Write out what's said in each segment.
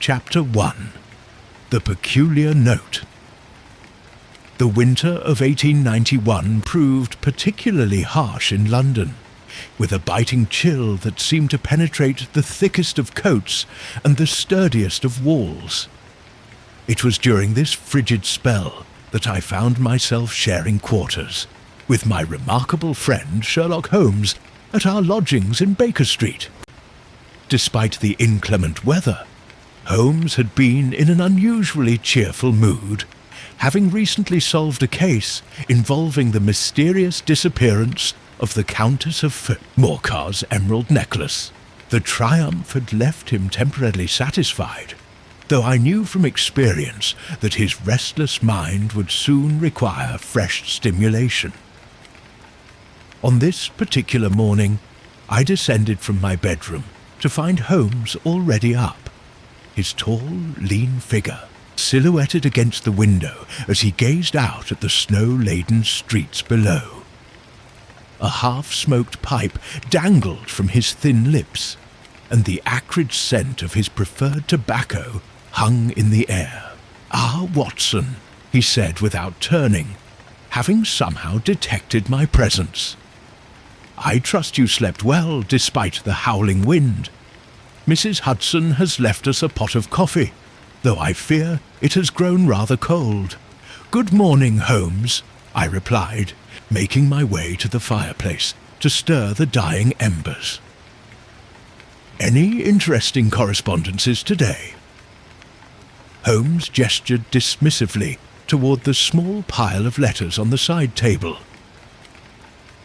Chapter 1. The Peculiar Note. The winter of 1891 proved particularly harsh in London, with a biting chill that seemed to penetrate the thickest of coats and the sturdiest of walls. It was during this frigid spell that I found myself sharing quarters with my remarkable friend Sherlock Holmes at our lodgings in Baker Street. Despite the inclement weather, Holmes had been in an unusually cheerful mood, having recently solved a case involving the mysterious disappearance of the Countess of Morcar's emerald necklace. The triumph had left him temporarily satisfied, though I knew from experience that his restless mind would soon require fresh stimulation. On this particular morning, I descended from my bedroom to find Holmes already up, his tall, lean figure silhouetted against the window as he gazed out at the snow-laden streets below. A half-smoked pipe dangled from his thin lips, and the acrid scent of his preferred tobacco hung in the air. "Ah, Watson," he said without turning, having somehow detected my presence. "I trust you slept well despite the howling wind. Mrs. Hudson has left us a pot of coffee, though I fear it has grown rather cold." "Good morning, Holmes," I replied, making my way to the fireplace to stir the dying embers. "Any interesting correspondences today?" Holmes gestured dismissively toward the small pile of letters on the side table.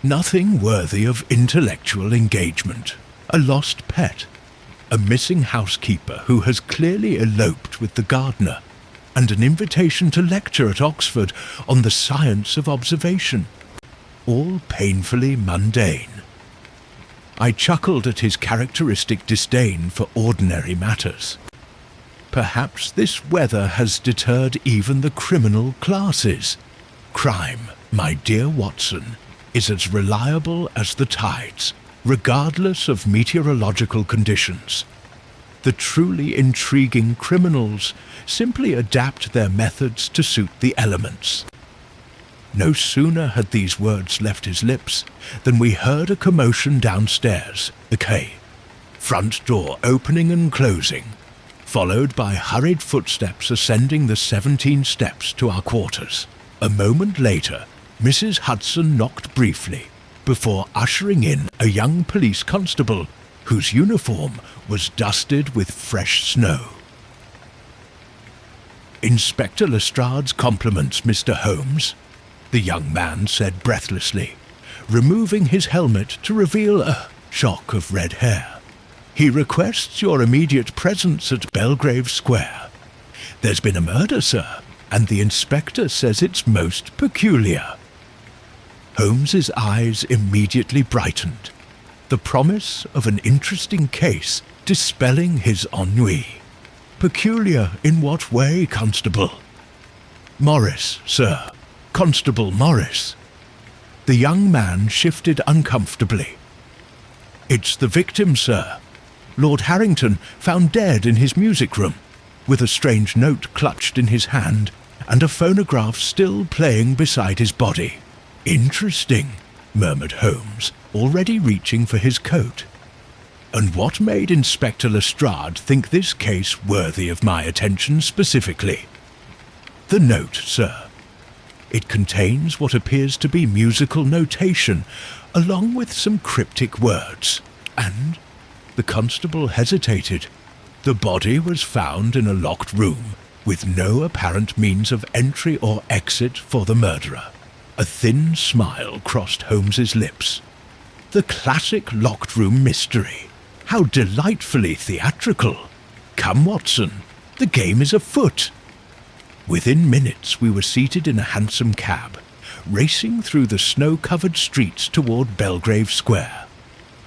"Nothing worthy of intellectual engagement. A lost pet, a missing housekeeper who has clearly eloped with the gardener, and an invitation to lecture at Oxford on the science of observation. All painfully mundane." I chuckled at his characteristic disdain for ordinary matters. Perhaps this weather has deterred even the criminal classes. Crime, my dear Watson, is as reliable as the tides, regardless of meteorological conditions. The truly intriguing criminals simply adapt their methods to suit the elements. No sooner had these words left his lips than we heard a commotion downstairs, the quay, front door opening and closing, followed by hurried footsteps ascending the 17 steps to our quarters. A moment later, Mrs. Hudson knocked briefly, before ushering in a young police constable whose uniform was dusted with fresh snow. "Inspector Lestrade's compliments, Mr. Holmes," the young man said breathlessly, removing his helmet to reveal a shock of red hair. "He requests your immediate presence at Belgrave Square. There's been a murder, sir, and the inspector says it's most peculiar." Holmes's eyes immediately brightened, the promise of an interesting case dispelling his ennui. "Peculiar in what way, Constable?" "Morris, sir. Constable Morris." The young man shifted uncomfortably. "It's the victim, sir. Lord Harrington found dead in his music room, with a strange note clutched in his hand and a phonograph still playing beside his body." "Interesting," murmured Holmes, already reaching for his coat. "And what made Inspector Lestrade think this case worthy of my attention specifically?" "The note, sir. It contains what appears to be musical notation, along with some cryptic words, and—" the constable hesitated. "The body was found in a locked room, with no apparent means of entry or exit for the murderer." A thin smile crossed Holmes's lips. "The classic locked room mystery. How delightfully theatrical! Come, Watson, the game is afoot." Within minutes we were seated in a hansom cab, racing through the snow-covered streets toward Belgrave Square,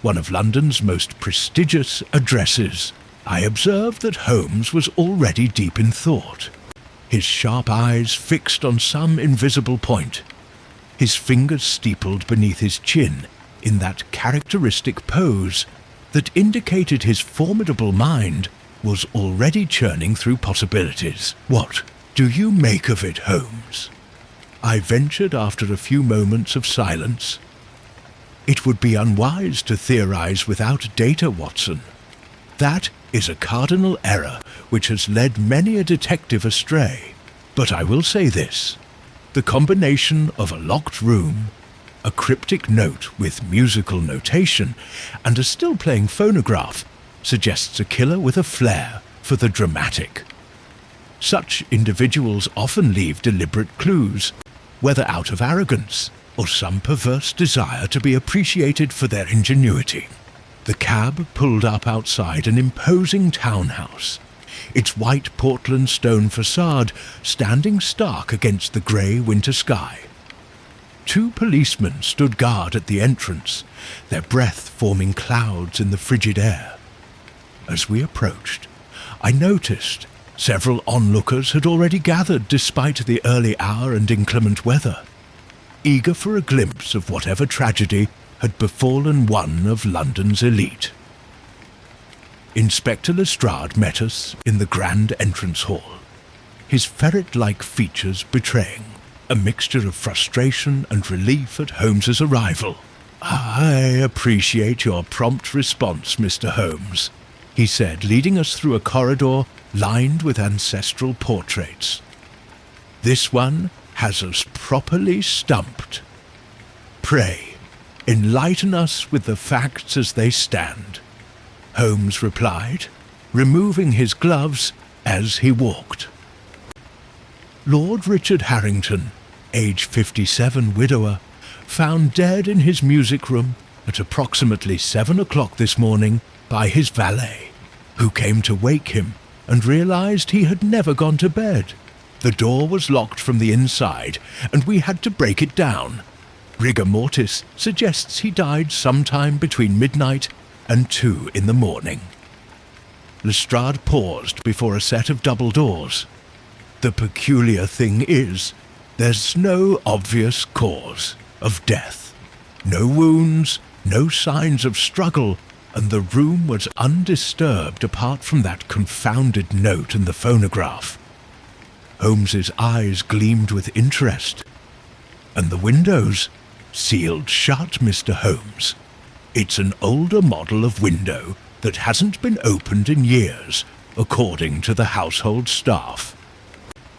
one of London's most prestigious addresses. I observed that Holmes was already deep in thought, his sharp eyes fixed on some invisible point, his fingers steepled beneath his chin in that characteristic pose that indicated his formidable mind was already churning through possibilities. "What do you make of it, Holmes?" I ventured after a few moments of silence. "It would be unwise to theorize without data, Watson. That is a cardinal error which has led many a detective astray. But I will say this. The combination of a locked room, a cryptic note with musical notation, and a still-playing phonograph suggests a killer with a flair for the dramatic. Such individuals often leave deliberate clues, whether out of arrogance or some perverse desire to be appreciated for their ingenuity. The cab pulled up outside an imposing townhouse, its white Portland stone facade standing stark against the grey winter sky. 2 policemen stood guard at the entrance, their breath forming clouds in the frigid air. As we approached, I noticed several onlookers had already gathered despite the early hour and inclement weather, eager for a glimpse of whatever tragedy had befallen one of London's elite. Inspector Lestrade met us in the grand entrance hall, his ferret-like features betraying a mixture of frustration and relief at Holmes's arrival. "I appreciate your prompt response, Mr. Holmes," he said, leading us through a corridor lined with ancestral portraits. "This one has us properly stumped. Pray, enlighten us with the facts as they stand," Holmes replied, removing his gloves as he walked. Lord Richard Harrington, age 57 widower, found dead in his music room at approximately 7 o'clock this morning by his valet, who came to wake him and realized he had never gone to bed. The door was locked from the inside, and we had to break it down. Rigor mortis suggests he died sometime between midnight and 2 in the morning. Lestrade paused before a set of double doors. "The peculiar thing is, there's no obvious cause of death. No wounds, no signs of struggle, and the room was undisturbed apart from that confounded note in the phonograph." Holmes's eyes gleamed with interest. "And the windows? Sealed shut, Mr. Holmes. It's an older model of window that hasn't been opened in years, according to the household staff.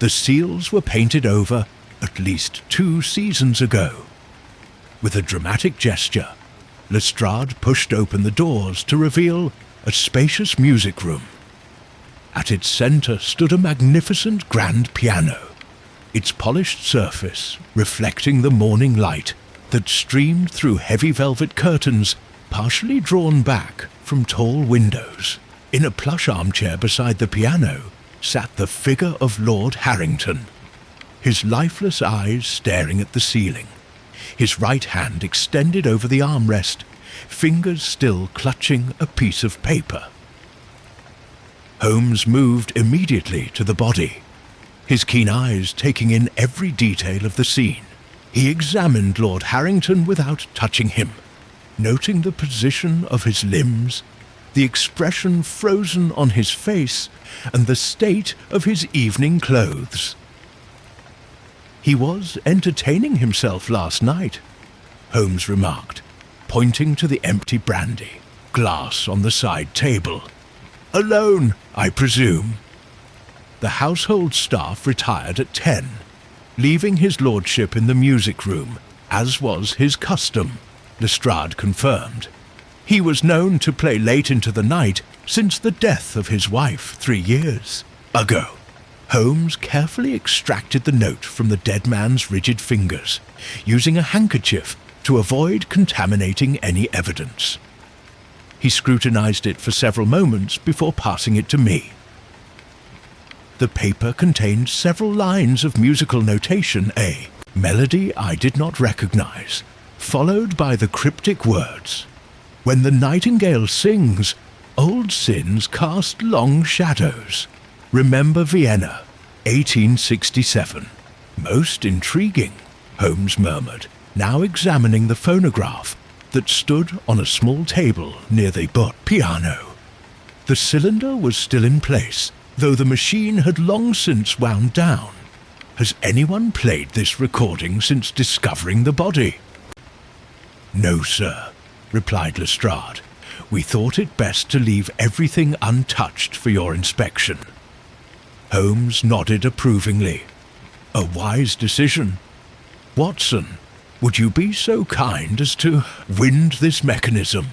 The seals were painted over at least 2 seasons ago." With a dramatic gesture, Lestrade pushed open the doors to reveal a spacious music room. At its centre stood a magnificent grand piano, its polished surface reflecting the morning light that streamed through heavy velvet curtains partially drawn back from tall windows. In a plush armchair beside the piano sat the figure of Lord Harrington, his lifeless eyes staring at the ceiling, his right hand extended over the armrest, fingers still clutching a piece of paper. Holmes moved immediately to the body, his keen eyes taking in every detail of the scene. He examined Lord Harrington without touching him, noting the position of his limbs, the expression frozen on his face, and the state of his evening clothes. "He was entertaining himself last night," Holmes remarked, pointing to the empty brandy glass on the side table. "Alone, I presume?" The household staff retired at 10, leaving his lordship in the music room, as was his custom, Lestrade confirmed. He was known to play late into the night since the death of his wife 3 years ago. Holmes carefully extracted the note from the dead man's rigid fingers, using a handkerchief to avoid contaminating any evidence. He scrutinized it for several moments before passing it to me. The paper contained several lines of musical notation, a melody I did not recognize, followed by the cryptic words, "When the nightingale sings, old sins cast long shadows. Remember Vienna, 1867. "Most intriguing," Holmes murmured, now examining the phonograph that stood on a small table near the piano. The cylinder was still in place, though the machine had long since wound down. Has anyone played this recording since discovering the body? No, sir, replied Lestrade. We thought it best to leave everything untouched for your inspection. Holmes nodded approvingly. A wise decision. Watson, would you be so kind as to wind this mechanism?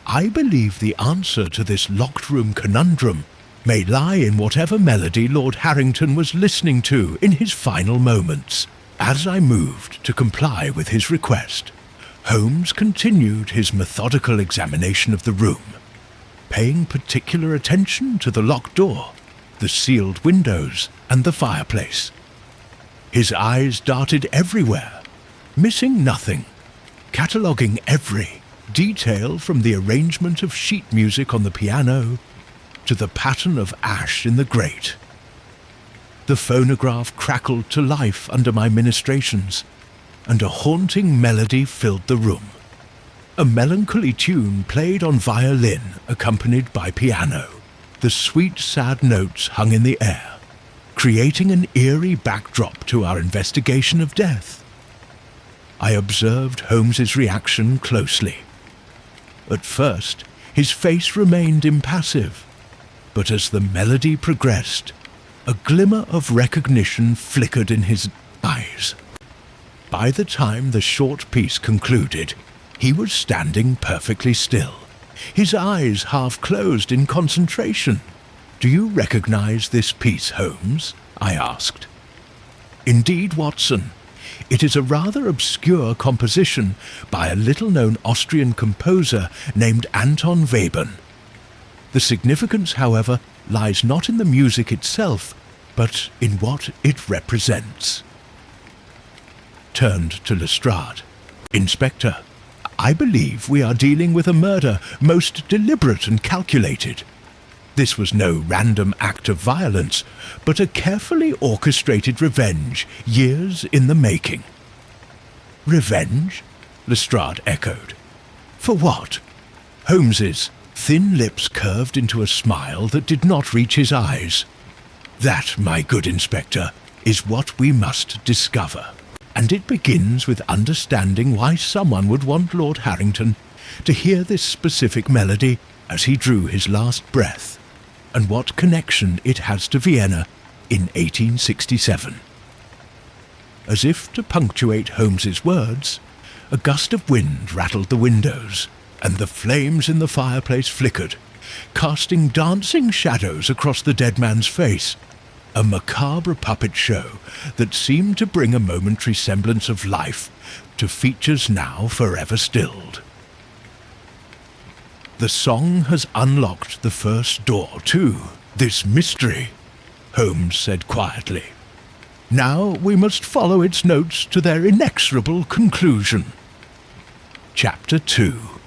I believe the answer to this locked-room conundrum may lie in whatever melody Lord Harrington was listening to in his final moments. As I moved to comply with his request, Holmes continued his methodical examination of the room, paying particular attention to the locked door, the sealed windows, and the fireplace. His eyes darted everywhere, missing nothing, cataloguing every detail from the arrangement of sheet music on the piano to the pattern of ash in the grate. The phonograph crackled to life under my ministrations, and a haunting melody filled the room. A melancholy tune played on violin accompanied by piano. The sweet, sad notes hung in the air, creating an eerie backdrop to our investigation of death. I observed Holmes's reaction closely. At first, his face remained impassive, but as the melody progressed, a glimmer of recognition flickered in his eyes. By the time the short piece concluded, he was standing perfectly still, his eyes half closed in concentration. "Do you recognize this piece, Holmes?" I asked. "Indeed, Watson. It is a rather obscure composition by a little-known Austrian composer named Anton Webern. The significance, however, lies not in the music itself, but in what it represents." Turned to Lestrade. "Inspector, I believe we are dealing with a murder most deliberate and calculated. This was no random act of violence, but a carefully orchestrated revenge, years in the making." "Revenge?" Lestrade echoed. "For what?" Holmes's thin lips curved into a smile that did not reach his eyes. "That, my good inspector, is what we must discover. And it begins with understanding why someone would want Lord Harrington to hear this specific melody as he drew his last breath, and what connection it has to Vienna in 1867. As if to punctuate Holmes's words, a gust of wind rattled the windows, and the flames in the fireplace flickered, casting dancing shadows across the dead man's face, a macabre puppet show that seemed to bring a momentary semblance of life to features now forever stilled. "The song has unlocked the first door to this mystery," Holmes said quietly. "Now we must follow its notes to their inexorable conclusion." Chapter 2.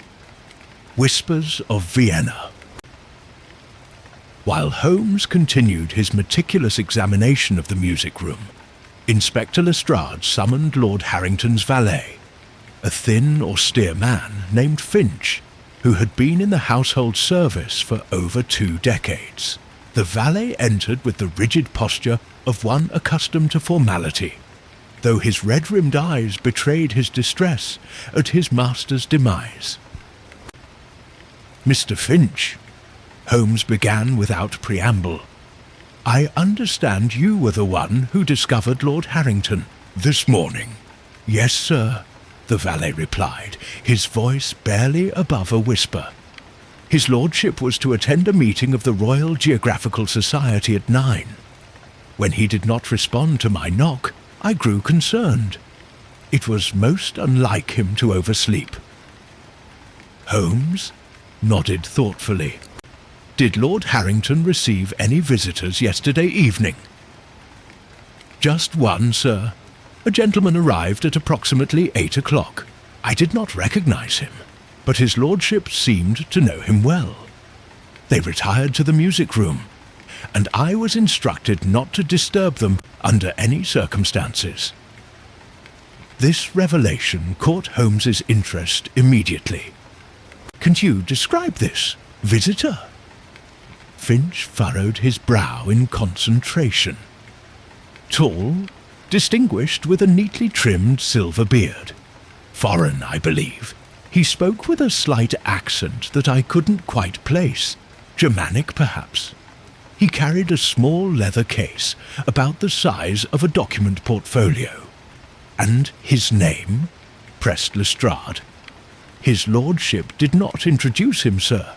Whispers of Vienna. While Holmes continued his meticulous examination of the music room, Inspector Lestrade summoned Lord Harrington's valet, a thin, austere man named Finch, who had been in the household service for over 2 decades. The valet entered with the rigid posture of one accustomed to formality, though his red-rimmed eyes betrayed his distress at his master's demise. "Mr. Finch," Holmes began without preamble, "I understand you were the one who discovered Lord Harrington this morning." "Yes, sir," the valet replied, his voice barely above a whisper. "His lordship was to attend a meeting of the Royal Geographical Society at 9. When he did not respond to my knock, I grew concerned. It was most unlike him to oversleep." Holmes nodded thoughtfully. "Did Lord Harrington receive any visitors yesterday evening?" "Just one, sir. A gentleman arrived at approximately 8 o'clock. I did not recognize him, but his lordship seemed to know him well. They retired to the music room, and I was instructed not to disturb them under any circumstances." This revelation caught Holmes's interest immediately. "Can you describe this visitor?" Finch furrowed his brow in concentration. Tall, distinguished with a neatly trimmed silver beard. Foreign, I believe. He spoke with a slight accent that I couldn't quite place. Germanic, perhaps. He carried a small leather case about the size of a document portfolio. "And his name?" pressed Lestrade. "His lordship did not introduce him, sir.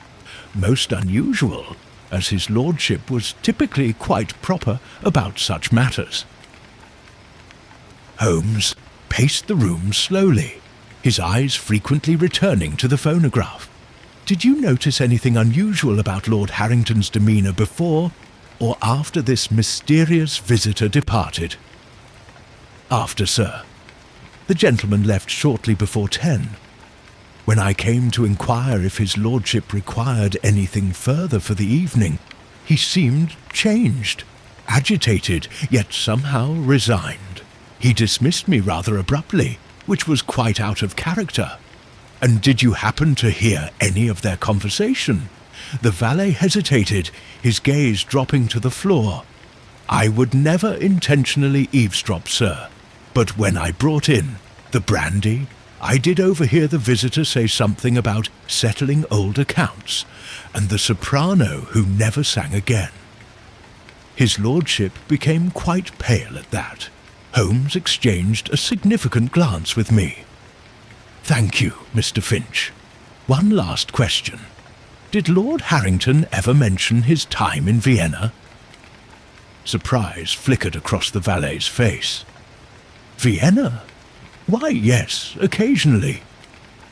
Most unusual, as his lordship was typically quite proper about such matters." Holmes paced the room slowly, his eyes frequently returning to the phonograph. "Did you notice anything unusual about Lord Harrington's demeanour before or after this mysterious visitor departed?" "After, sir. The gentleman left shortly before 10. When I came to inquire if his lordship required anything further for the evening, he seemed changed, agitated, yet somehow resigned. He dismissed me rather abruptly, which was quite out of character." "And did you happen to hear any of their conversation?" The valet hesitated, his gaze dropping to the floor. "I would never intentionally eavesdrop, sir, but when I brought in the brandy, I did overhear the visitor say something about settling old accounts, and the soprano who never sang again." His lordship became quite pale at that. Holmes exchanged a significant glance with me. "Thank you, Mr. Finch. One last question. Did Lord Harrington ever mention his time in Vienna?" Surprise flickered across the valet's face. "Vienna? Why, yes, occasionally.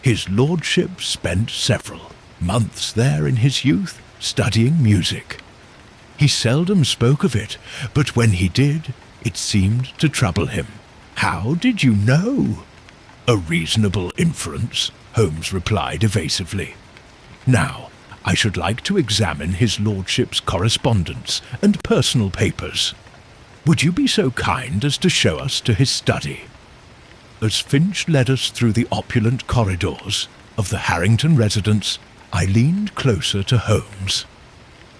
His lordship spent several months there in his youth, studying music. He seldom spoke of it, but when he did, it seemed to trouble him." "How did you know?" "A reasonable inference," Holmes replied evasively. "Now, I should like to examine his lordship's correspondence and personal papers. Would you be so kind as to show us to his study?" As Finch led us through the opulent corridors of the Harrington residence, I leaned closer to Holmes.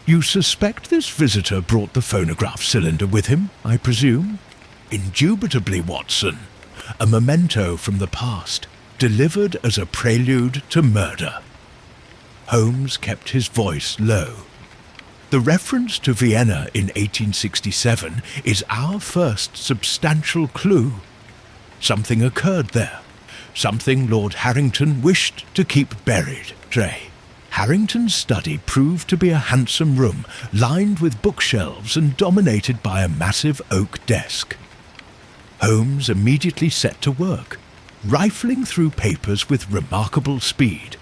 "You suspect this visitor brought the phonograph cylinder with him, I presume?" "Indubitably, Watson. A memento from the past, delivered as a prelude to murder." Holmes kept his voice low. "The reference to Vienna in 1867 is our first substantial clue. Something occurred there, something Lord Harrington wished to keep buried. Harrington's study proved to be a handsome room, lined with bookshelves and dominated by a massive oak desk. Holmes immediately set to work, rifling through papers with remarkable speed,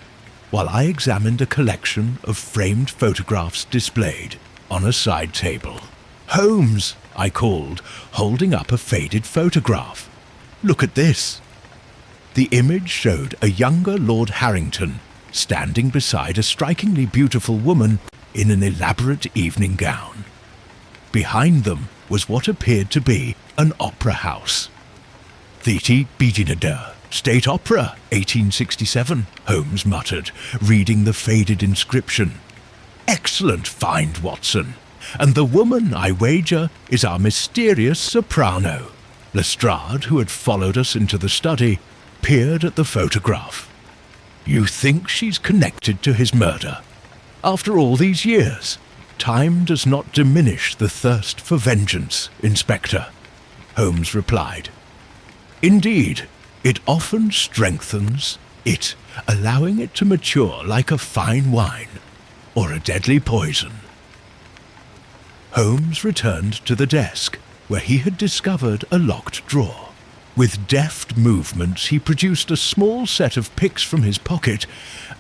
while I examined a collection of framed photographs displayed on a side table. "Holmes," I called, holding up a faded photograph. "Look at this." The image showed a younger Lord Harrington standing beside a strikingly beautiful woman in an elaborate evening gown. Behind them was what appeared to be an opera house. "The Vienna State Opera, 1867, Holmes muttered, reading the faded inscription. "Excellent find, Watson. And the woman, I wager, is our mysterious soprano." Lestrade, who had followed us into the study, peered at the photograph. "You think she's connected to his murder? After all these years, time does not diminish the thirst for vengeance, Inspector," Holmes replied. "Indeed, it often strengthens it, allowing it to mature like a fine wine or a deadly poison." Holmes returned to the desk, where he had discovered a locked drawer. With deft movements he produced a small set of picks from his pocket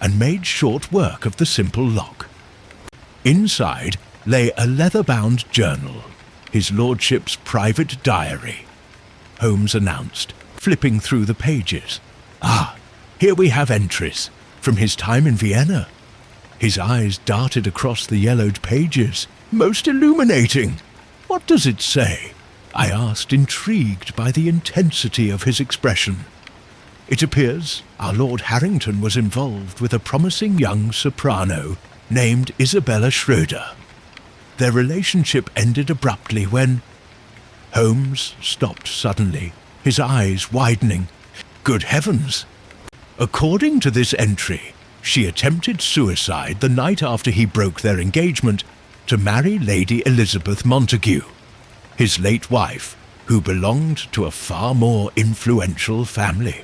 and made short work of the simple lock. Inside lay a leather-bound journal, his lordship's private diary. Holmes announced, flipping through the pages. "Ah, here we have entries from his time in Vienna." His eyes darted across the yellowed pages. "Most illuminating! What does it say?" I asked, intrigued by the intensity of his expression. "It appears our Lord Harrington was involved with a promising young soprano named Isabella Schroeder. Their relationship ended abruptly when... Holmes stopped suddenly, his eyes widening. Good heavens! According to this entry, she attempted suicide the night after he broke their engagement to marry Lady Elizabeth Montague, his late wife, who belonged to a far more influential family.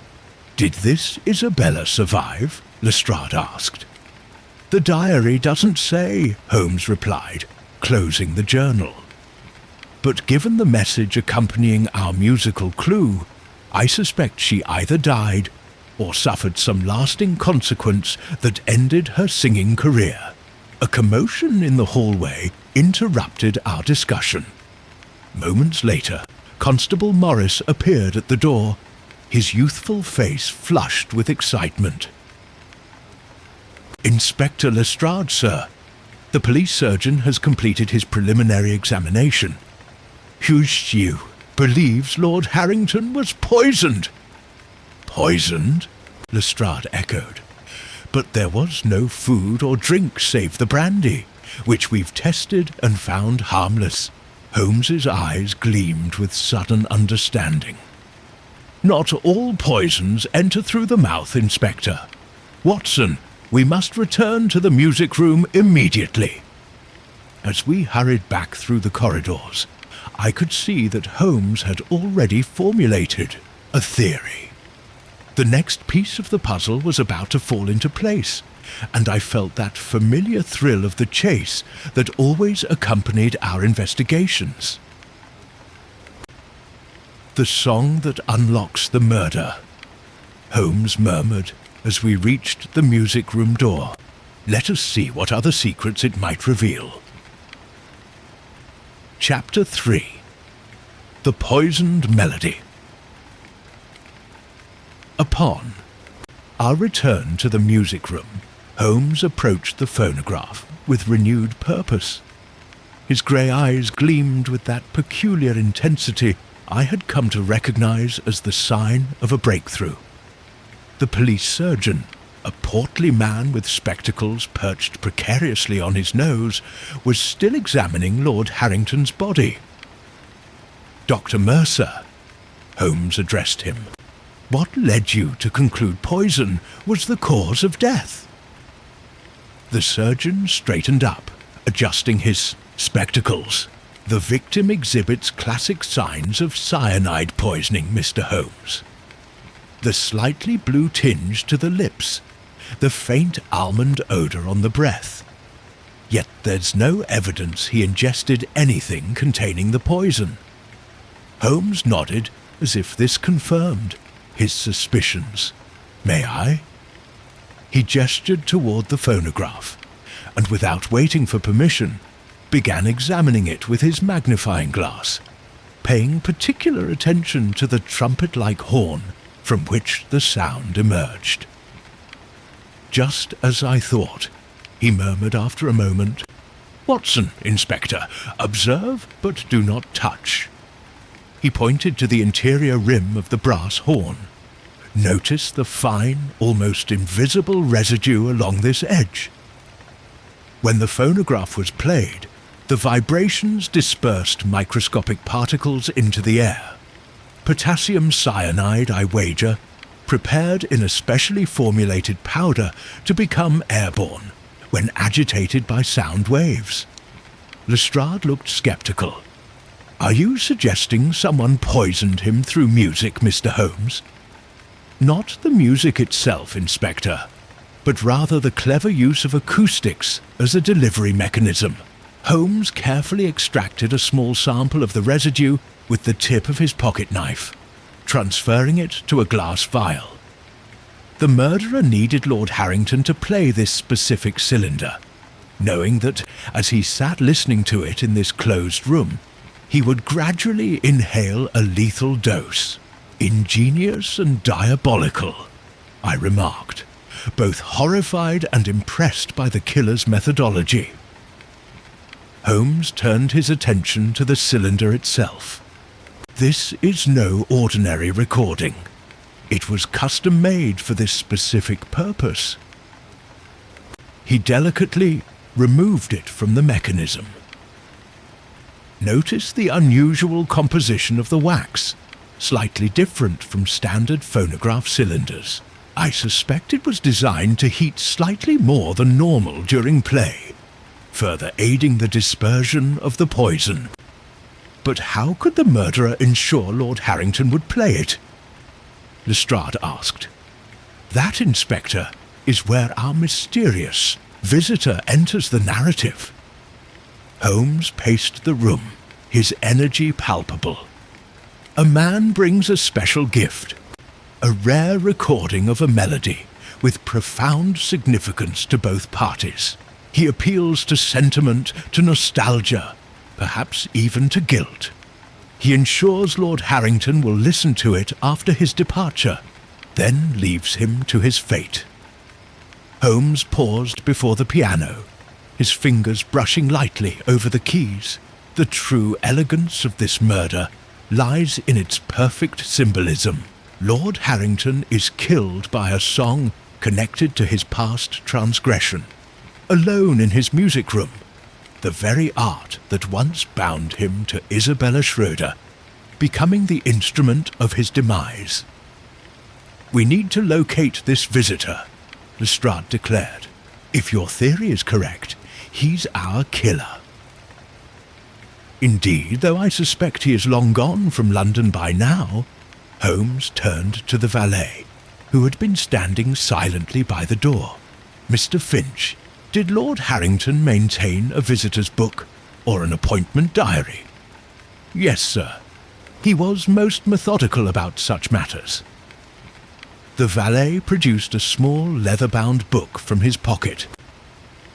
Did this Isabella survive? Lestrade asked. The diary doesn't say, Holmes replied, closing the journal. But given the message accompanying our musical clue, I suspect she either died or suffered some lasting consequence that ended her singing career. A commotion in the hallway interrupted our discussion. Moments later, Constable Morris appeared at the door, his youthful face flushed with excitement. Inspector Lestrade, sir. The police surgeon has completed his preliminary examination. Hugh believes Lord Harrington was poisoned. Poisoned? Lestrade echoed. But there was no food or drink save the brandy, which we've tested and found harmless. Holmes's eyes gleamed with sudden understanding. Not all poisons enter through the mouth, Inspector. Watson, we must return to the music room immediately. As we hurried back through the corridors, I could see that Holmes had already formulated a theory. The next piece of the puzzle was about to fall into place, and I felt that familiar thrill of the chase that always accompanied our investigations. The song that unlocks the murder, Holmes murmured as we reached the music room door. Let us see what other secrets it might reveal. Chapter 3. The Poisoned Melody. Upon our return to the music room, Holmes approached the phonograph with renewed purpose. His grey eyes gleamed with that peculiar intensity I had come to recognize as the sign of a breakthrough. The police surgeon, a portly man with spectacles perched precariously on his nose, was still examining Lord Harrington's body. Dr. Mercer, Holmes addressed him. What led you to conclude poison was the cause of death? The surgeon straightened up, adjusting his spectacles. The victim exhibits classic signs of cyanide poisoning, Mr. Holmes. The slightly blue tinge to the lips, the faint almond odour on the breath. Yet there's no evidence he ingested anything containing the poison. Holmes nodded as if this confirmed his suspicions. May I? He gestured toward the phonograph, and without waiting for permission, began examining it with his magnifying glass, paying particular attention to the trumpet-like horn from which the sound emerged. Just as I thought, he murmured after a moment. Watson, Inspector, observe but do not touch. He pointed to the interior rim of the brass horn. Notice the fine, almost invisible residue along this edge. When the phonograph was played, the vibrations dispersed microscopic particles into the air. Potassium cyanide, I wager, prepared in a specially formulated powder to become airborne when agitated by sound waves. Lestrade looked sceptical. Are you suggesting someone poisoned him through music, Mr. Holmes? Not the music itself, Inspector, but rather the clever use of acoustics as a delivery mechanism. Holmes carefully extracted a small sample of the residue with the tip of his pocket knife, transferring it to a glass vial. The murderer needed Lord Harrington to play this specific cylinder, knowing that, as he sat listening to it in this closed room, he would gradually inhale a lethal dose. Ingenious and diabolical, I remarked, both horrified and impressed by the killer's methodology. Holmes turned his attention to the cylinder itself. This is no ordinary recording. It was custom-made for this specific purpose. He delicately removed it from the mechanism. Notice the unusual composition of the wax, slightly different from standard phonograph cylinders. I suspect it was designed to heat slightly more than normal during play, further aiding the dispersion of the poison. But how could the murderer ensure Lord Harrington would play it? Lestrade asked. That, Inspector, is where our mysterious visitor enters the narrative. Holmes paced the room, his energy palpable. A man brings a special gift, a rare recording of a melody with profound significance to both parties. He appeals to sentiment, to nostalgia, perhaps even to guilt. He ensures Lord Harrington will listen to it after his departure, then leaves him to his fate. Holmes paused before the piano, his fingers brushing lightly over the keys. The true elegance of this murder lies in its perfect symbolism. Lord Harrington is killed by a song connected to his past transgression, alone in his music room, the very art that once bound him to Isabella Schroeder, becoming the instrument of his demise. We need to locate this visitor, Lestrade declared. If your theory is correct, he's our killer. Indeed, though I suspect he is long gone from London by now, Holmes turned to the valet, who had been standing silently by the door. Mr. Finch, did Lord Harrington maintain a visitor's book or an appointment diary? Yes, sir. He was most methodical about such matters. The valet produced a small leather-bound book from his pocket.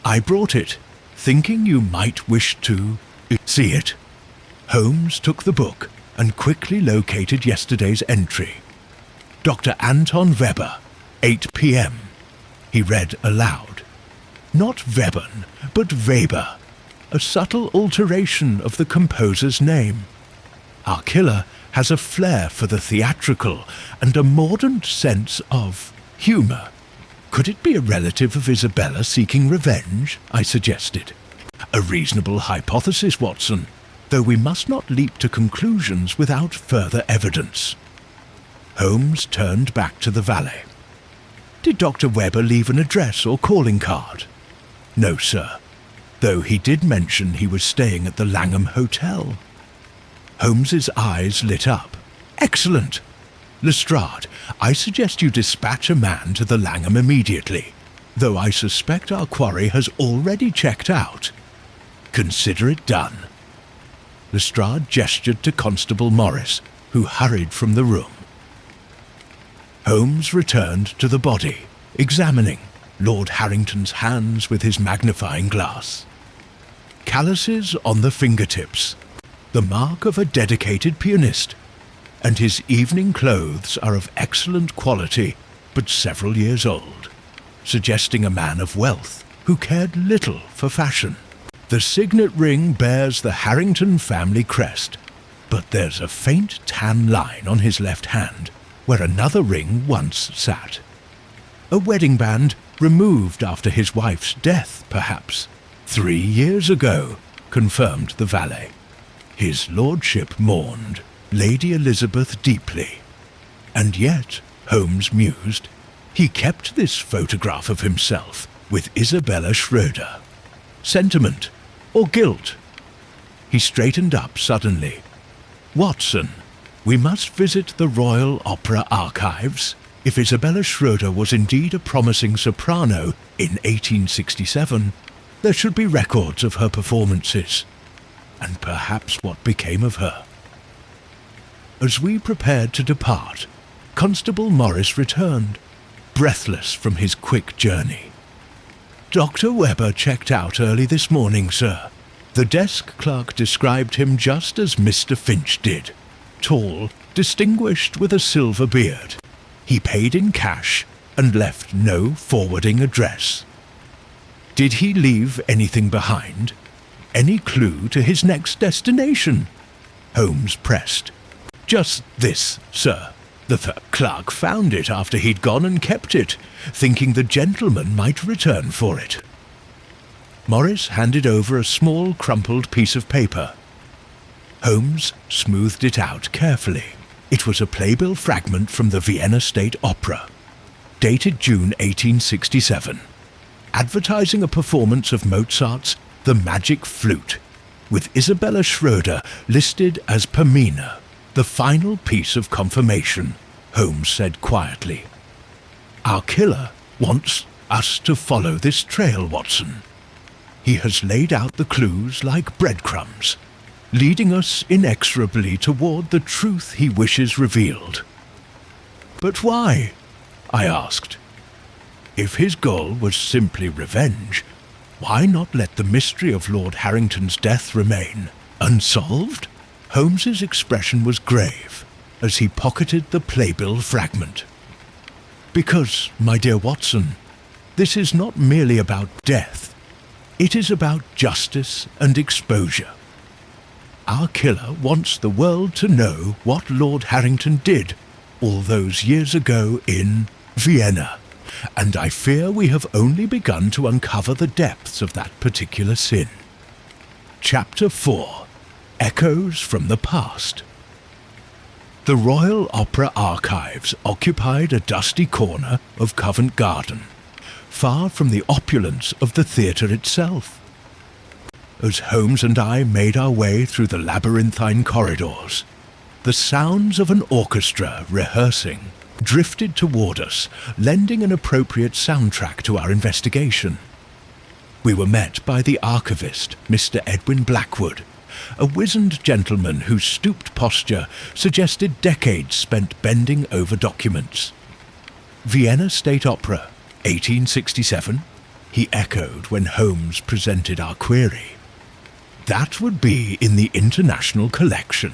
I brought it, thinking you might wish to see it. Holmes took the book and quickly located yesterday's entry. Dr. Anton Weber, 8 p.m. He read aloud. Not Webern, but Weber, a subtle alteration of the composer's name. Our killer has a flair for the theatrical and a mordant sense of humour. Could it be a relative of Isabella seeking revenge? I suggested. A reasonable hypothesis, Watson, though we must not leap to conclusions without further evidence. Holmes turned back to the valet. Did Dr. Weber leave an address or calling card? No, sir, though he did mention he was staying at the Langham Hotel. Holmes's eyes lit up. Excellent! Lestrade, I suggest you dispatch a man to the Langham immediately, though I suspect our quarry has already checked out. Consider it done. Lestrade gestured to Constable Morris, who hurried from the room. Holmes returned to the body, examining Lord Harrington's hands with his magnifying glass. Calluses on the fingertips, the mark of a dedicated pianist, and his evening clothes are of excellent quality but several years old, suggesting a man of wealth who cared little for fashion. The signet ring bears the Harrington family crest, but there's a faint tan line on his left hand where another ring once sat. A wedding band removed after his wife's death, perhaps. 3 years ago, confirmed the valet. His lordship mourned Lady Elizabeth deeply. And yet, Holmes mused, he kept this photograph of himself with Isabella Schroeder. Sentiment or guilt? He straightened up suddenly. Watson, we must visit the Royal Opera Archives. If Isabella Schroeder was indeed a promising soprano in 1867, there should be records of her performances, and perhaps what became of her. As we prepared to depart, Constable Morris returned, breathless from his quick journey. Dr. Weber checked out early this morning, sir. The desk clerk described him just as Mr. Finch did. Tall, distinguished with a silver beard. He paid in cash and left no forwarding address. Did he leave anything behind? Any clue to his next destination? Holmes pressed. Just this, sir. The clerk found it after he'd gone and kept it, thinking the gentleman might return for it. Morris handed over a small crumpled piece of paper. Holmes smoothed it out carefully. It was a playbill fragment from the Vienna State Opera, dated June 1867, advertising a performance of Mozart's The Magic Flute, with Isabella Schroeder listed as Pamina, the final piece of confirmation, Holmes said quietly. Our killer wants us to follow this trail, Watson. He has laid out the clues like breadcrumbs, leading us inexorably toward the truth he wishes revealed. But why? I asked. If his goal was simply revenge, why not let the mystery of Lord Harrington's death remain unsolved? Holmes's expression was grave as he pocketed the playbill fragment. Because, my dear Watson, this is not merely about death. It is about justice and exposure. Our killer wants the world to know what Lord Harrington did all those years ago in Vienna, and I fear we have only begun to uncover the depths of that particular sin. Chapter 4. Echoes from the Past. The Royal Opera Archives occupied a dusty corner of Covent Garden, far from the opulence of the theatre itself. As Holmes and I made our way through the labyrinthine corridors, the sounds of an orchestra rehearsing drifted toward us, lending an appropriate soundtrack to our investigation. We were met by the archivist, Mr. Edwin Blackwood, a wizened gentleman whose stooped posture suggested decades spent bending over documents. Vienna State Opera, 1867, he echoed when Holmes presented our query. That would be in the international collection.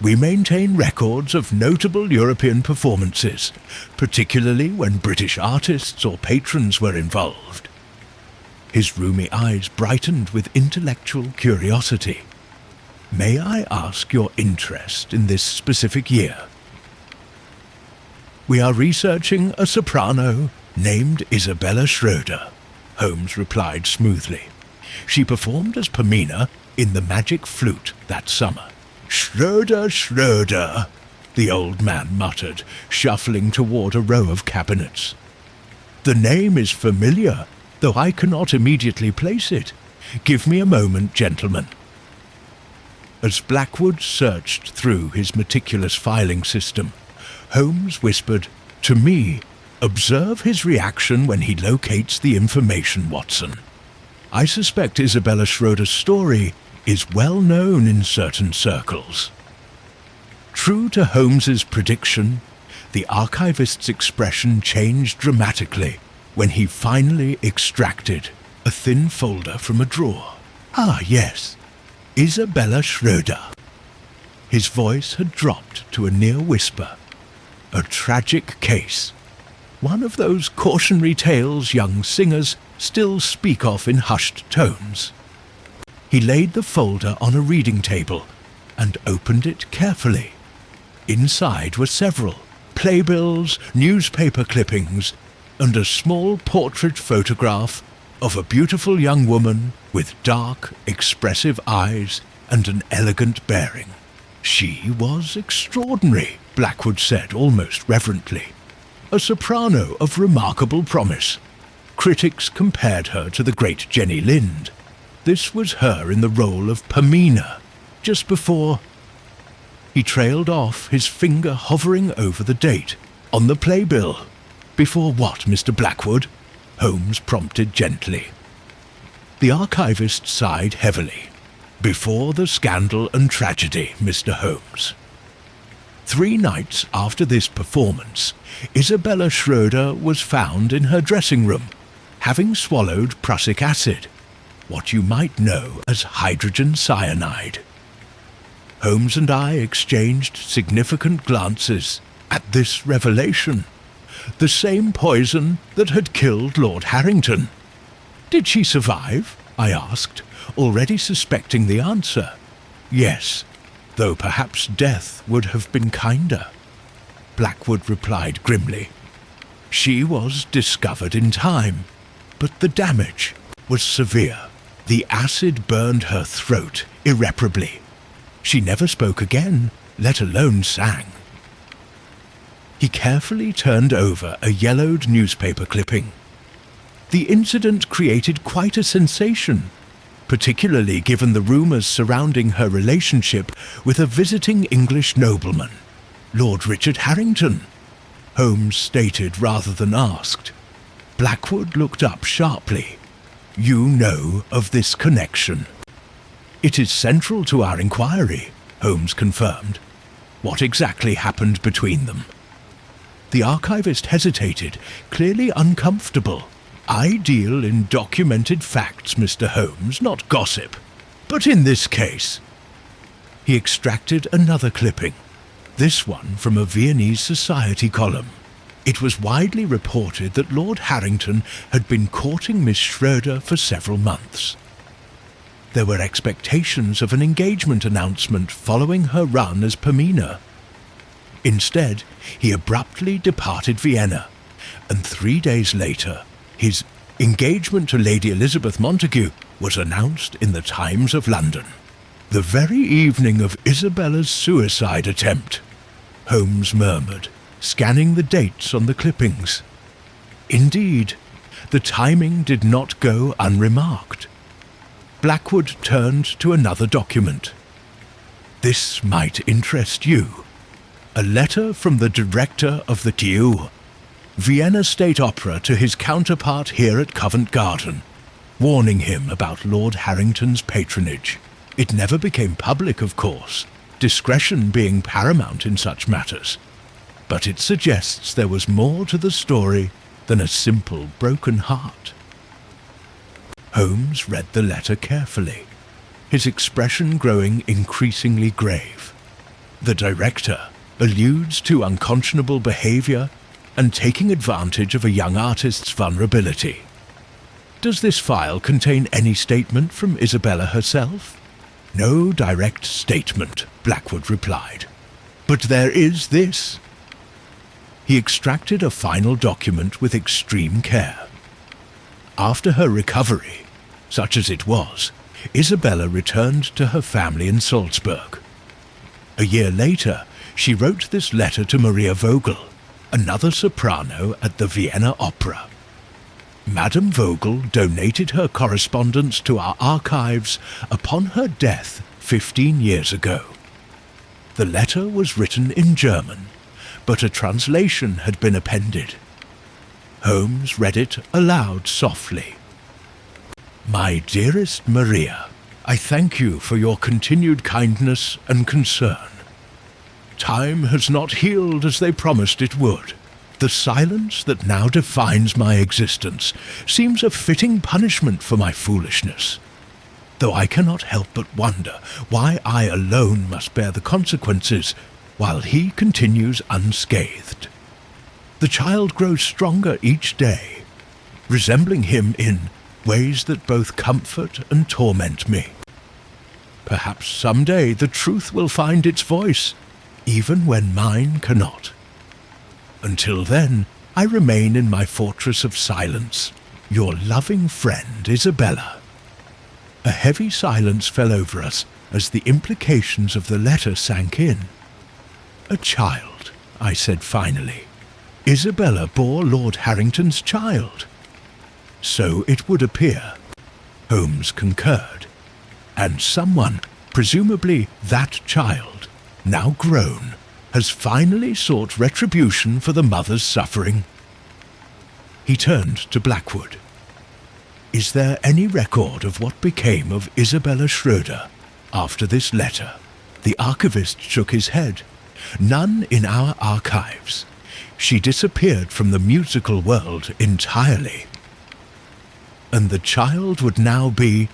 We maintain records of notable European performances, particularly when British artists or patrons were involved. His rheumy eyes brightened with intellectual curiosity. May I ask your interest in this specific year? We are researching a soprano named Isabella Schroeder, Holmes replied smoothly. She performed as Pamina in The Magic Flute that summer. Schroeder, Schroeder, the old man muttered, shuffling toward a row of cabinets. The name is familiar, though I cannot immediately place it. Give me a moment, gentlemen. As Blackwood searched through his meticulous filing system, Holmes whispered, "To me, observe his reaction when he locates the information, Watson. I suspect Isabella Schroeder's story is well known in certain circles." True to Holmes's prediction, the archivist's expression changed dramatically when he finally extracted a thin folder from a drawer. Ah, yes, Isabella Schroeder. His voice had dropped to a near whisper. A tragic case. One of those cautionary tales young singers still speak of in hushed tones. He laid the folder on a reading table and opened it carefully. Inside were several playbills, newspaper clippings, and a small portrait photograph of a beautiful young woman with dark, expressive eyes and an elegant bearing. She was extraordinary, Blackwood said almost reverently. A soprano of remarkable promise. Critics compared her to the great Jenny Lind. This was her in the role of Pamina, just before... He trailed off, his finger hovering over the date. On the playbill. Before what, Mr. Blackwood? Holmes prompted gently. The archivist sighed heavily. Before the scandal and tragedy, Mr. Holmes. 3 nights after this performance, Isabella Schroeder was found in her dressing room, having swallowed prussic acid, what you might know as hydrogen cyanide. Holmes and I exchanged significant glances at this revelation. The same poison that had killed Lord Harrington. Did she survive? I asked, already suspecting the answer. Yes, though perhaps death would have been kinder. Blackwood replied grimly. She was discovered in time, but the damage was severe. The acid burned her throat irreparably. She never spoke again, let alone sang. He carefully turned over a yellowed newspaper clipping. The incident created quite a sensation, particularly given the rumours surrounding her relationship with a visiting English nobleman, Lord Richard Harrington, Holmes stated rather than asked. Blackwood looked up sharply. You know of this connection. It is central to our inquiry, Holmes confirmed. What exactly happened between them? The archivist hesitated, clearly uncomfortable. I deal in documented facts, Mr. Holmes, not gossip. But in this case... He extracted another clipping, this one from a Viennese society column. It was widely reported that Lord Harrington had been courting Miss Schroeder for several months. There were expectations of an engagement announcement following her run as Pamina. Instead, he abruptly departed Vienna, and 3 days later, his engagement to Lady Elizabeth Montagu was announced in the Times of London. The very evening of Isabella's suicide attempt, Holmes murmured, scanning the dates on the clippings. Indeed, the timing did not go unremarked. Blackwood turned to another document. This might interest you. A letter from the director of the TU, Vienna State Opera, to his counterpart here at Covent Garden, warning him about Lord Harrington's patronage. It never became public, of course, discretion being paramount in such matters, but it suggests there was more to the story than a simple broken heart. Holmes read the letter carefully, his expression growing increasingly grave. The director alludes to unconscionable behaviour and taking advantage of a young artist's vulnerability. Does this file contain any statement from Isabella herself? No direct statement, Blackwood replied. But there is this. He extracted a final document with extreme care. After her recovery, such as it was, Isabella returned to her family in Salzburg. A year later, she wrote this letter to Maria Vogel, another soprano at the Vienna Opera. Madame Vogel donated her correspondence to our archives upon her death 15 years ago. The letter was written in German, but a translation had been appended. Holmes read it aloud softly. My dearest Maria, I thank you for your continued kindness and concern. Time has not healed as they promised it would. The silence that now defines my existence seems a fitting punishment for my foolishness, though I cannot help but wonder why I alone must bear the consequences while he continues unscathed. The child grows stronger each day, resembling him in ways that both comfort and torment me. Perhaps someday the truth will find its voice, even when mine cannot. Until then, I remain in my fortress of silence, your loving friend Isabella. A heavy silence fell over us as the implications of the letter sank in. A child, I said finally. Isabella bore Lord Harrington's child. So it would appear. Holmes concurred. And someone, presumably that child, now grown, has finally sought retribution for the mother's suffering. He turned to Blackwood. Is there any record of what became of Isabella Schroeder after this letter? The archivist shook his head. None in our archives. She disappeared from the musical world entirely. And the child would now be,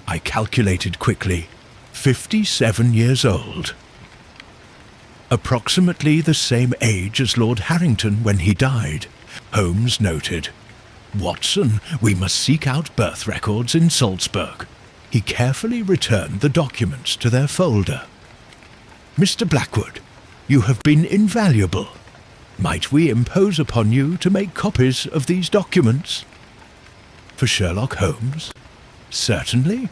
I calculated quickly, 57 years old. Approximately the same age as Lord Harrington when he died, Holmes noted. Watson, we must seek out birth records in Salzburg. He carefully returned the documents to their folder. Mr. Blackwood, you have been invaluable. Might we impose upon you to make copies of these documents? For Sherlock Holmes? Certainly.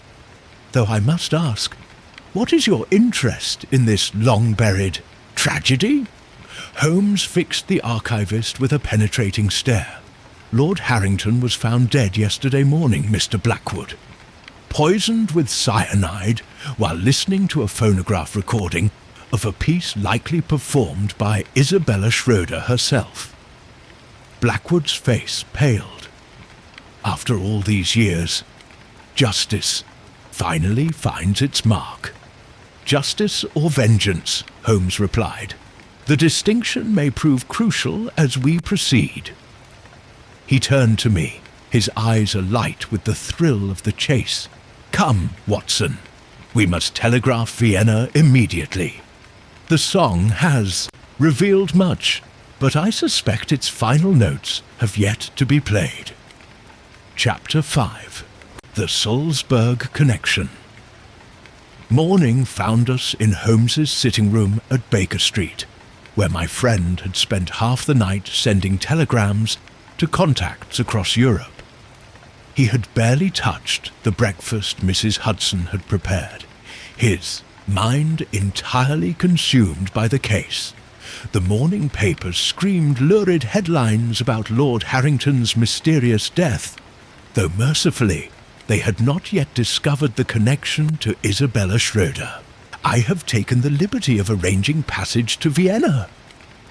Though I must ask, What is your interest in this long-buried tragedy?" Holmes fixed the archivist with a penetrating stare. "Lord Harrington was found dead yesterday morning, Mr. Blackwood. Poisoned with cyanide while listening to a phonograph recording of a piece likely performed by Isabella Schroeder herself." Blackwood's face paled. "After all these years, justice finally finds its mark." "Justice or vengeance," Holmes replied. "The distinction may prove crucial as we proceed." He turned to me, his eyes alight with the thrill of the chase. "Come, Watson, we must telegraph Vienna immediately. The song has revealed much, but I suspect its final notes have yet to be played." Chapter 5. The Salzburg Connection. Morning found us in Holmes's sitting room at Baker Street, where my friend had spent half the night sending telegrams to contacts across Europe. He had barely touched the breakfast Mrs. Hudson had prepared, his mind entirely consumed by the case. The morning papers screamed lurid headlines about Lord Harrington's mysterious death, though mercifully they had not yet discovered the connection to Isabella Schroeder. "I have taken the liberty of arranging passage to Vienna,"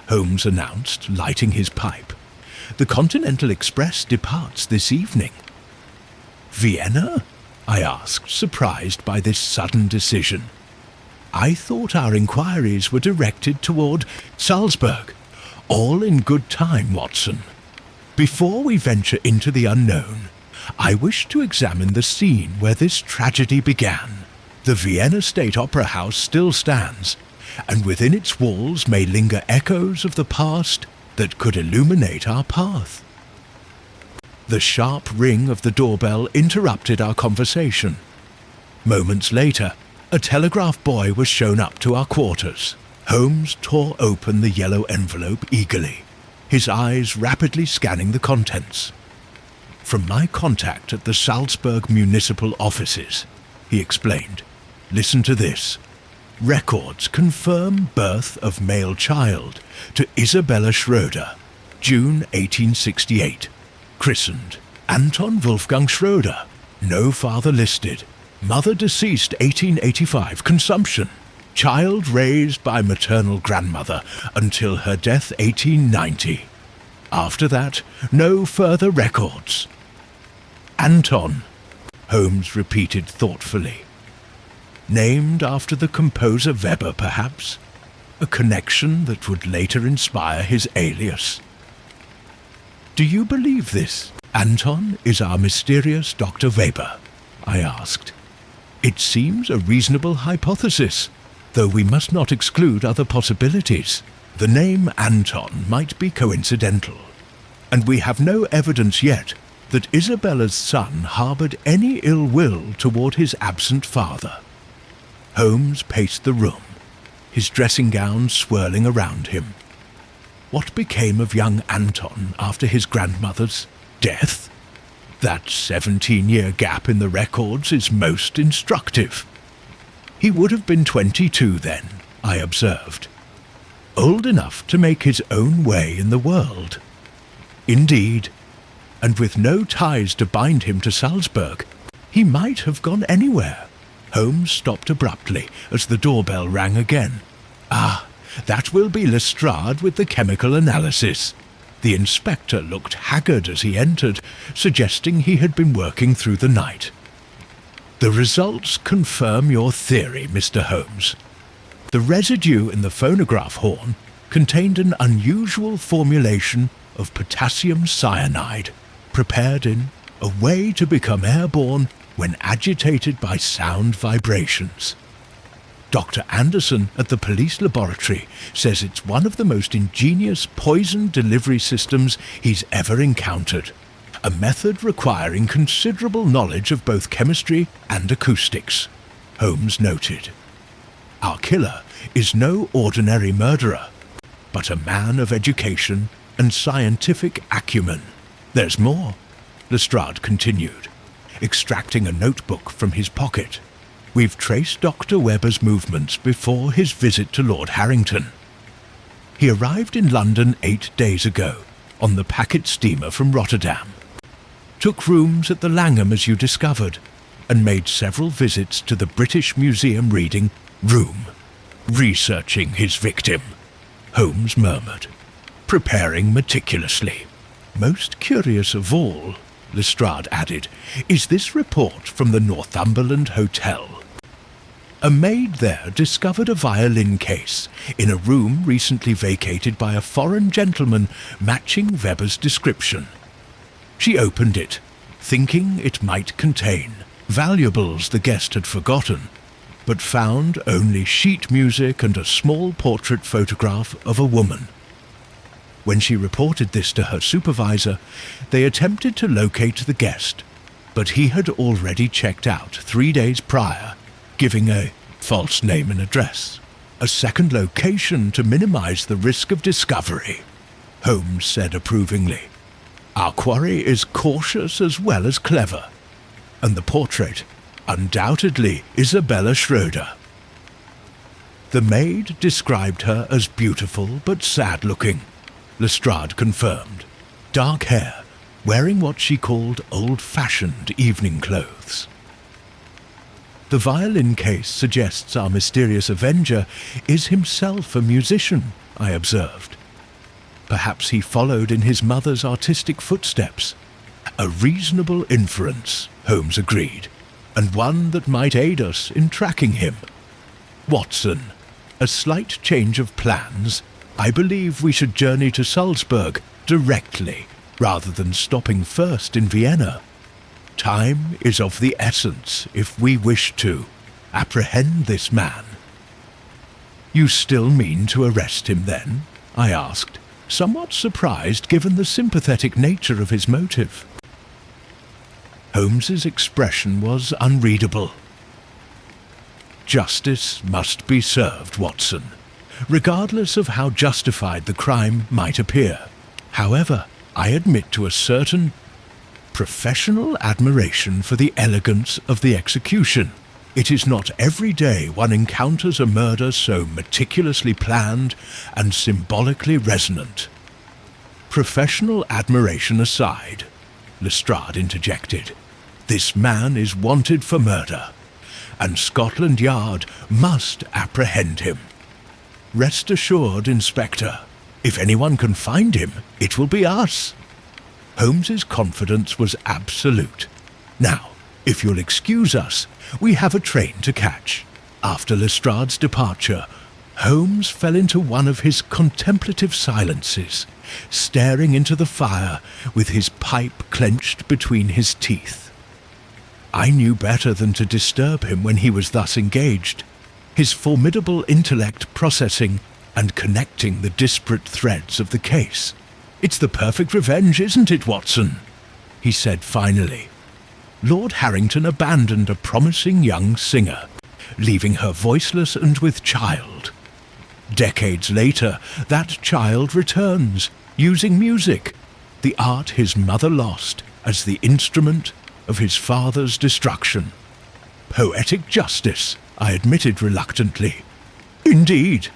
Holmes announced, lighting his pipe. "The Continental Express departs this evening." "Vienna?" I asked, surprised by this sudden decision. "I thought our inquiries were directed toward Salzburg." "All in good time, Watson. Before we venture into the unknown, I wish to examine the scene where this tragedy began. The Vienna State Opera House still stands, and within its walls may linger echoes of the past that could illuminate our path." The sharp ring of the doorbell interrupted our conversation. Moments later, a telegraph boy was shown up to our quarters. Holmes tore open the yellow envelope eagerly, his eyes rapidly scanning the contents. "From my contact at the Salzburg municipal offices," he explained. "Listen to this. Records confirm birth of male child to Isabella Schroeder, June 1868. Christened Anton Wolfgang Schroeder. No father listed. Mother deceased 1885. Consumption. Child raised by maternal grandmother until her death 1890. After that, no further records." "Anton," Holmes repeated thoughtfully. "Named after the composer Weber, perhaps? A connection that would later inspire his alias." "Do you believe this? Anton is our mysterious Dr. Weber?" I asked. "It seems a reasonable hypothesis, though we must not exclude other possibilities. The name Anton might be coincidental, and we have no evidence yet that Isabella's son harboured any ill will toward his absent father." Holmes paced the room, his dressing gown swirling around him. What became of young Anton after his grandmother's death? That 17-year gap in the records is most instructive. "He would have been 22 then," I observed. "Old enough to make his own way in the world." "Indeed, and with no ties to bind him to Salzburg, he might have gone anywhere." Holmes stopped abruptly as the doorbell rang again. "Ah, that will be Lestrade with the chemical analysis." The inspector looked haggard as he entered, suggesting he had been working through the night. "The results confirm your theory, Mr. Holmes. The residue in the phonograph horn contained an unusual formulation of potassium cyanide, prepared in a way to become airborne when agitated by sound vibrations. Dr. Anderson at the police laboratory says it's one of the most ingenious poison delivery systems he's ever encountered, a method requiring considerable knowledge of both chemistry and acoustics," Holmes noted. "Our killer is no ordinary murderer, but a man of education and scientific acumen. There's more," Lestrade continued, extracting a notebook from his pocket. we've traced Dr. Webber's movements before his visit to Lord Harrington. He arrived in London 8 days ago, on the packet steamer from Rotterdam, took rooms at the Langham as you discovered, and made several visits to the British Museum reading room, researching his victim, Holmes murmured, preparing meticulously. Most curious of all, Lestrade added, is this report from the Northumberland Hotel. A maid there discovered a violin case in a room recently vacated by a foreign gentleman matching Weber's description. She opened it, thinking it might contain valuables the guest had forgotten, but found only sheet music and a small portrait photograph of a woman. When she reported this to her supervisor, they attempted to locate the guest, but he had already checked out 3 days prior, giving a false name and address. A second location to minimize the risk of discovery, Holmes said approvingly. Our quarry is cautious as well as clever, and the portrait, undoubtedly Isabella Schroeder. The maid described her as beautiful but sad-looking, Lestrade confirmed. Dark hair, wearing what she called old-fashioned evening clothes. The violin case suggests our mysterious avenger is himself a musician, I observed. Perhaps he followed in his mother's artistic footsteps. A reasonable inference, Holmes agreed, and one that might aid us in tracking him. Watson, a slight change of plans. I believe we should journey to Salzburg directly, rather than stopping first in Vienna. Time is of the essence if we wish to apprehend this man. You still mean to arrest him then? I asked, somewhat surprised given the sympathetic nature of his motive. Holmes's expression was unreadable. Justice must be served, Watson, regardless of how justified the crime might appear. However, I admit to a certain professional admiration for the elegance of the execution. It is not every day one encounters a murder so meticulously planned and symbolically resonant. Professional admiration aside, Lestrade interjected, this man is wanted for murder, and Scotland Yard must apprehend him. Rest assured, Inspector, if anyone can find him, it will be us. Holmes's confidence was absolute. Now, if you'll excuse us, we have a train to catch. After Lestrade's departure, Holmes fell into one of his contemplative silences, staring into the fire with his pipe clenched between his teeth. I knew better than to disturb him when he was thus engaged, his formidable intellect processing and connecting the disparate threads of the case. It's the perfect revenge, isn't it, Watson? He said finally. Lord Harrington abandoned a promising young singer, leaving her voiceless and with child. Decades later, that child returns, using music, the art his mother lost, as the instrument of his father's destruction. Poetic justice, I admitted reluctantly. Indeed.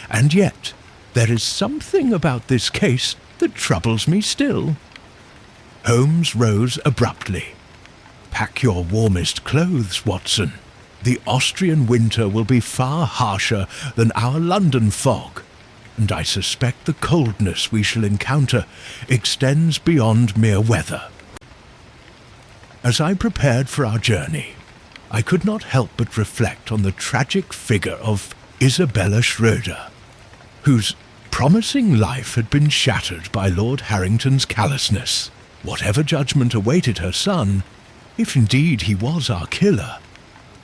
And yet, there is something about this case that troubles me still. Holmes rose abruptly. Pack your warmest clothes, Watson. The Austrian winter will be far harsher than our London fog, and I suspect the coldness we shall encounter extends beyond mere weather. As I prepared for our journey, I could not help but reflect on the tragic figure of Isabella Schroeder, whose promising life had been shattered by Lord Harrington's callousness. Whatever judgment awaited her son, if indeed he was our killer,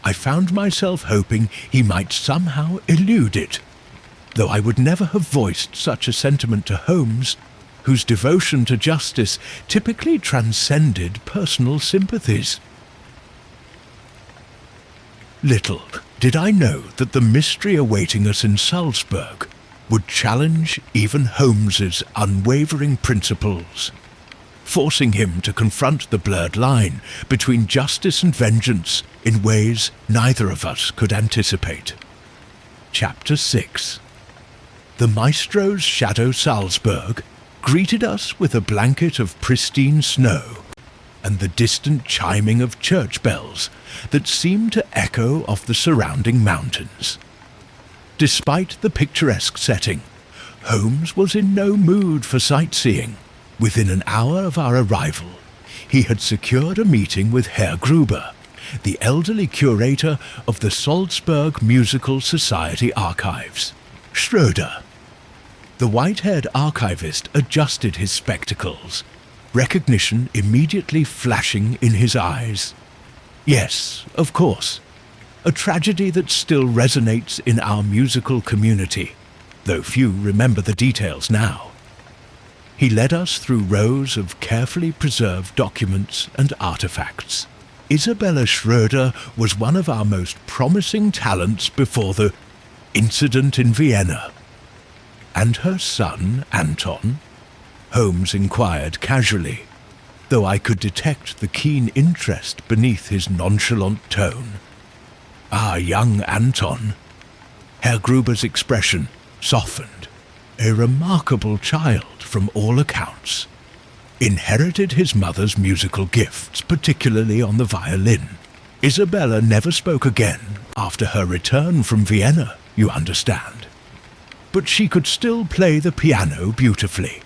I found myself hoping he might somehow elude it, though I would never have voiced such a sentiment to Holmes, whose devotion to justice typically transcended personal sympathies. Little did I know that the mystery awaiting us in Salzburg would challenge even Holmes's unwavering principles. forcing him to confront the blurred line between justice and vengeance in ways neither of us could anticipate. Chapter 6. The maestro's shadow Salzburg greeted us with a blanket of pristine snow and the distant chiming of church bells that seemed to echo off the surrounding mountains. Despite the picturesque setting, Holmes was in no mood for sightseeing. Within an hour of our arrival, he had secured a meeting with Herr Gruber, the elderly curator of the Salzburg Musical Society archives. Schroeder. The white-haired archivist adjusted his spectacles, recognition immediately flashing in his eyes. Yes, of course, a tragedy that still resonates in our musical community, though few remember the details now. He led us through rows of carefully preserved documents and artifacts. Isabella Schroeder was one of our most promising talents before the incident in Vienna. And her son, Anton? Holmes inquired casually, though I could detect the keen interest beneath his nonchalant tone. Ah, young Anton. Herr Gruber's expression softened. A remarkable child from all accounts. Inherited his mother's musical gifts, particularly on the violin. Isabella never spoke again after her return from Vienna, you understand. But she could still play the piano beautifully.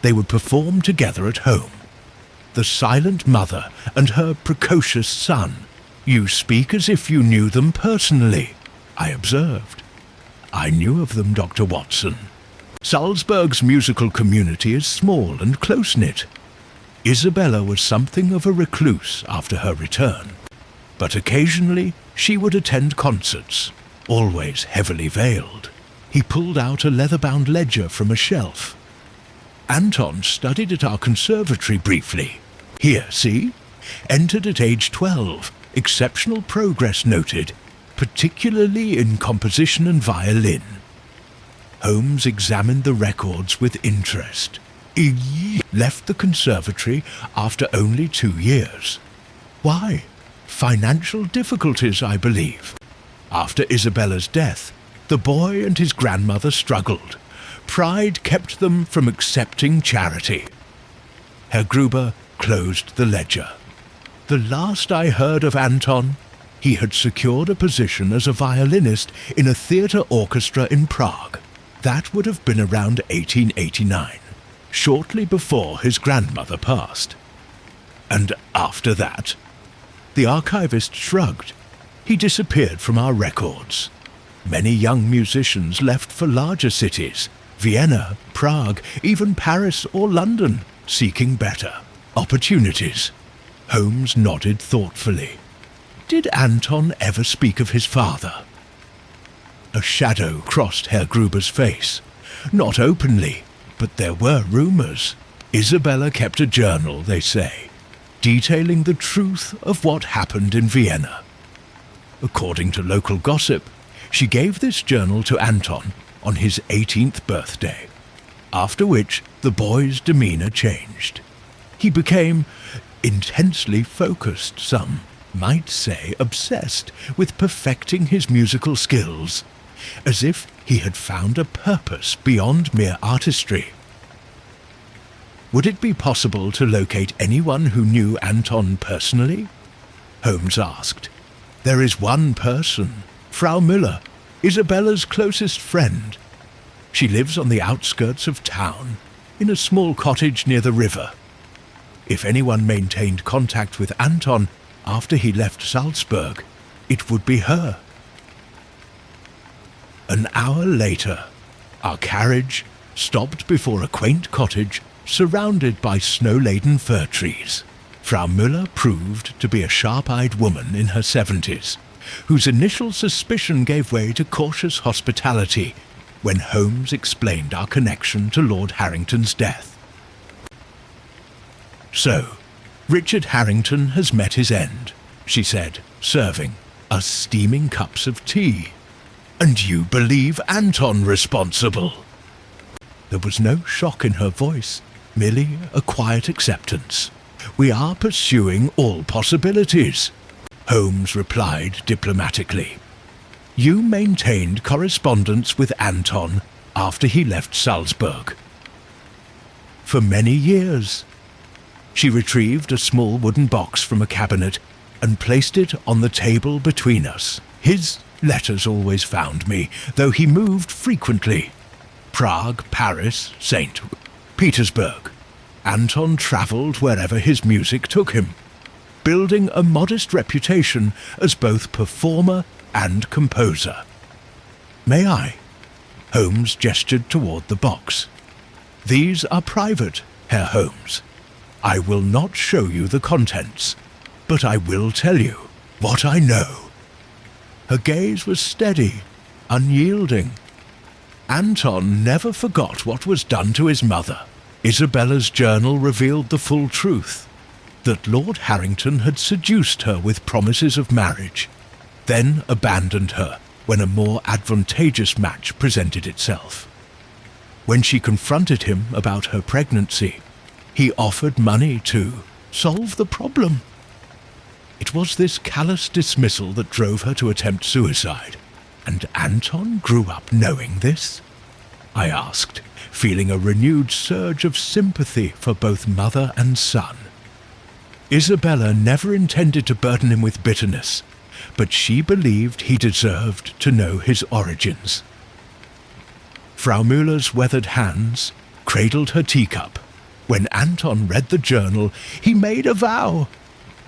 They would perform together at home. The silent mother and her precocious son. You speak as if you knew them personally, I observed. I knew of them, Dr. Watson. Salzburg's musical community is small and close-knit. Isabella was something of a recluse after her return, but occasionally she would attend concerts, always heavily veiled. He pulled out a leather-bound ledger from a shelf. Anton studied at our conservatory briefly. Here, see? Entered at age 12. Exceptional progress noted, particularly in composition and violin. Holmes examined the records with interest. He left the conservatory after only 2 years. Why? Financial difficulties, I believe. After Isabella's death, the boy and his grandmother struggled. Pride kept them from accepting charity. Herr Gruber closed the ledger. The last I heard of Anton, he had secured a position as a violinist in a theatre orchestra in Prague. That would have been around 1889, shortly before his grandmother passed. And after that? The archivist shrugged. He disappeared from our records. Many young musicians left for larger cities, Vienna, Prague, even Paris or London, seeking better opportunities. Holmes nodded thoughtfully. Did Anton ever speak of his father? A shadow crossed Herr Gruber's face. Not openly, but there were rumors. Isabella kept a journal, they say, detailing the truth of what happened in Vienna. According to local gossip, she gave this journal to Anton on his 18th birthday, after which the boy's demeanor changed. He became intensely focused, some might say obsessed with perfecting his musical skills, as if he had found a purpose beyond mere artistry. Would it be possible to locate anyone who knew Anton personally? Holmes asked. There is one person, Frau Müller, Isabella's closest friend. She lives on the outskirts of town, in a small cottage near the river. If anyone maintained contact with Anton after he left Salzburg, it would be her. An hour later, our carriage stopped before a quaint cottage surrounded by snow-laden fir trees. Frau Müller proved to be a sharp-eyed woman in her 70s, whose initial suspicion gave way to cautious hospitality when Holmes explained our connection to Lord Harrington's death. So, Richard Harrington has met his end, she said, serving us steaming cups of tea. And you believe Anton responsible? There was no shock in her voice, Merely a quiet acceptance. We are pursuing all possibilities, Holmes replied diplomatically. You maintained correspondence with Anton after he left Salzburg. For many years. She retrieved a small wooden box from a cabinet and placed it on the table between us. His letters always found me, though he moved frequently. Prague, Paris, St. Petersburg. Anton travelled wherever his music took him, building a modest reputation as both performer and composer. May I? Holmes gestured toward the box. These are private, Herr Holmes. I will not show you the contents, but I will tell you what I know. Her gaze was steady, unyielding. Anton never forgot what was done to his mother. Isabella's journal revealed the full truth, that Lord Harrington had seduced her with promises of marriage, then abandoned her when a more advantageous match presented itself. When she confronted him about her pregnancy, he offered money to solve the problem. It was this callous dismissal that drove her to attempt suicide. And Anton grew up knowing this? I asked, feeling a renewed surge of sympathy for both mother and son. Isabella never intended to burden him with bitterness, but she believed he deserved to know his origins. Frau Müller's weathered hands cradled her teacup. When Anton read the journal, he made a vow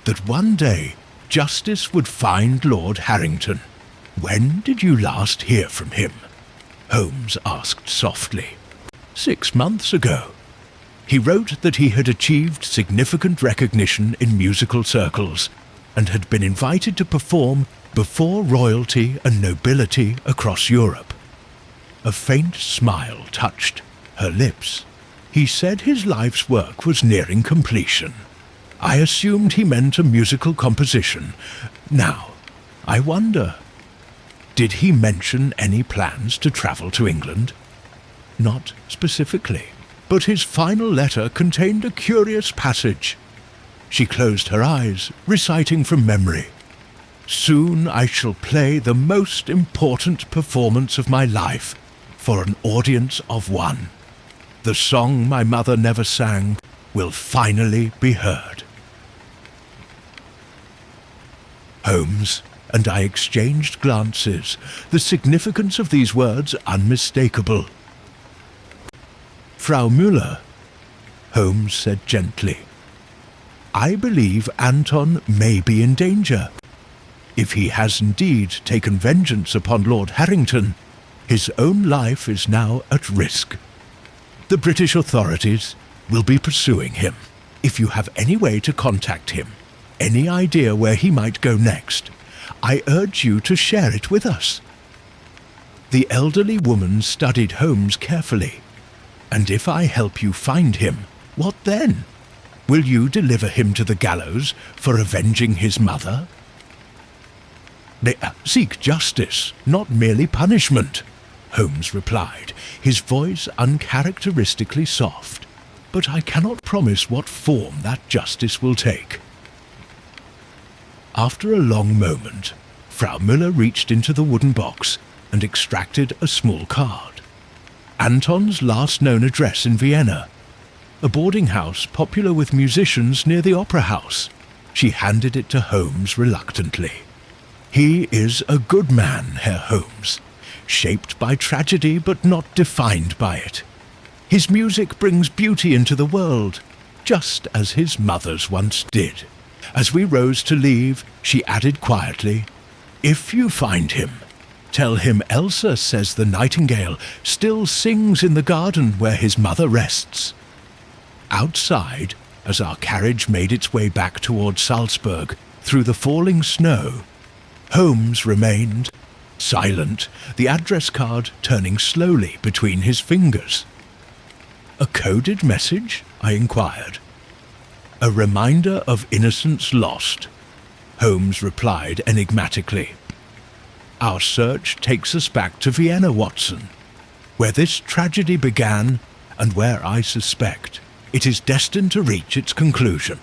that one day justice would find Lord Harrington. When did you last hear from him? Holmes asked softly. 6 months ago. He wrote that he had achieved significant recognition in musical circles and had been invited to perform before royalty and nobility across Europe. A faint smile touched her lips. He said his life's work was nearing completion. I assumed he meant a musical composition. Now, I wonder, did he mention any plans to travel to England? Not specifically, but his final letter contained a curious passage. She closed her eyes, reciting from memory. Soon I shall play the most important performance of my life for an audience of one. The song my mother never sang will finally be heard. Holmes and I exchanged glances, the significance of these words unmistakable. Frau Müller, Holmes said gently, I believe Anton may be in danger. If he has indeed taken vengeance upon Lord Harrington, his own life is now at risk. The British authorities will be pursuing him. If you have any way to contact him, any idea where he might go next, I urge you to share it with us. The elderly woman studied Holmes carefully. And if I help you find him, what then? Will you deliver him to the gallows for avenging his mother? Seek justice, not merely punishment, Holmes replied, his voice uncharacteristically soft. But I cannot promise what form that justice will take. After a long moment, Frau Müller reached into the wooden box and extracted a small card. Anton's last known address in Vienna, a boarding house popular with musicians near the opera house. She handed it to Holmes reluctantly. He is a good man, Herr Holmes, shaped by tragedy but not defined by it. His music brings beauty into the world, just as his mother's once did. As we rose to leave, she added quietly, If you find him, tell him Elsa says the nightingale still sings in the garden where his mother rests. Outside, as our carriage made its way back toward Salzburg through the falling snow, Holmes remained silent, the address card turning slowly between his fingers. A coded message? I inquired. A reminder of innocence lost, Holmes replied enigmatically. Our search takes us back to Vienna, Watson, where this tragedy began and where I suspect it is destined to reach its conclusion.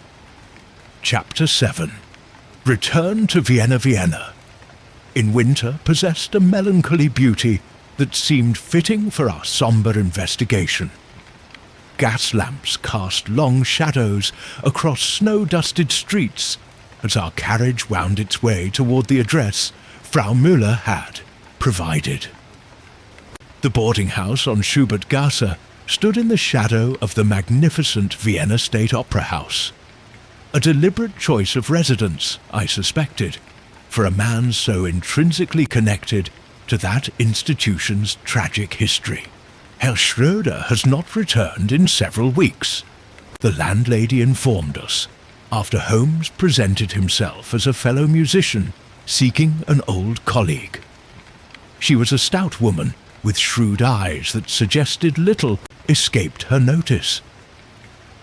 Chapter 7. Return to Vienna, Vienna. In winter possessed a melancholy beauty that seemed fitting for our sombre investigation. Gas lamps cast long shadows across snow-dusted streets as our carriage wound its way toward the address Frau Müller had provided. The boarding house on Schubertgasse stood in the shadow of the magnificent Vienna State Opera House. A deliberate choice of residence, I suspected, for a man so intrinsically connected to that institution's tragic history. Herr Schröder has not returned in several weeks, the landlady informed us, after Holmes presented himself as a fellow musician seeking an old colleague. She was a stout woman with shrewd eyes that suggested little escaped her notice.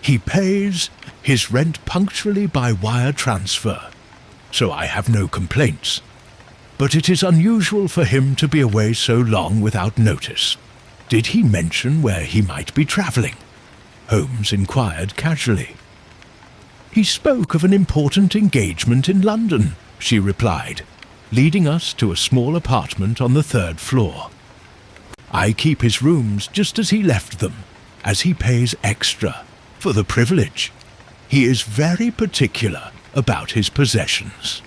He pays his rent punctually by wire transfer, so I have no complaints. But it is unusual for him to be away so long without notice. Did he mention where he might be travelling? Holmes inquired casually. He spoke of an important engagement in London, she replied, leading us to a small apartment on the 3rd floor. I keep his rooms just as he left them, as he pays extra for the privilege. He is very particular about his possessions.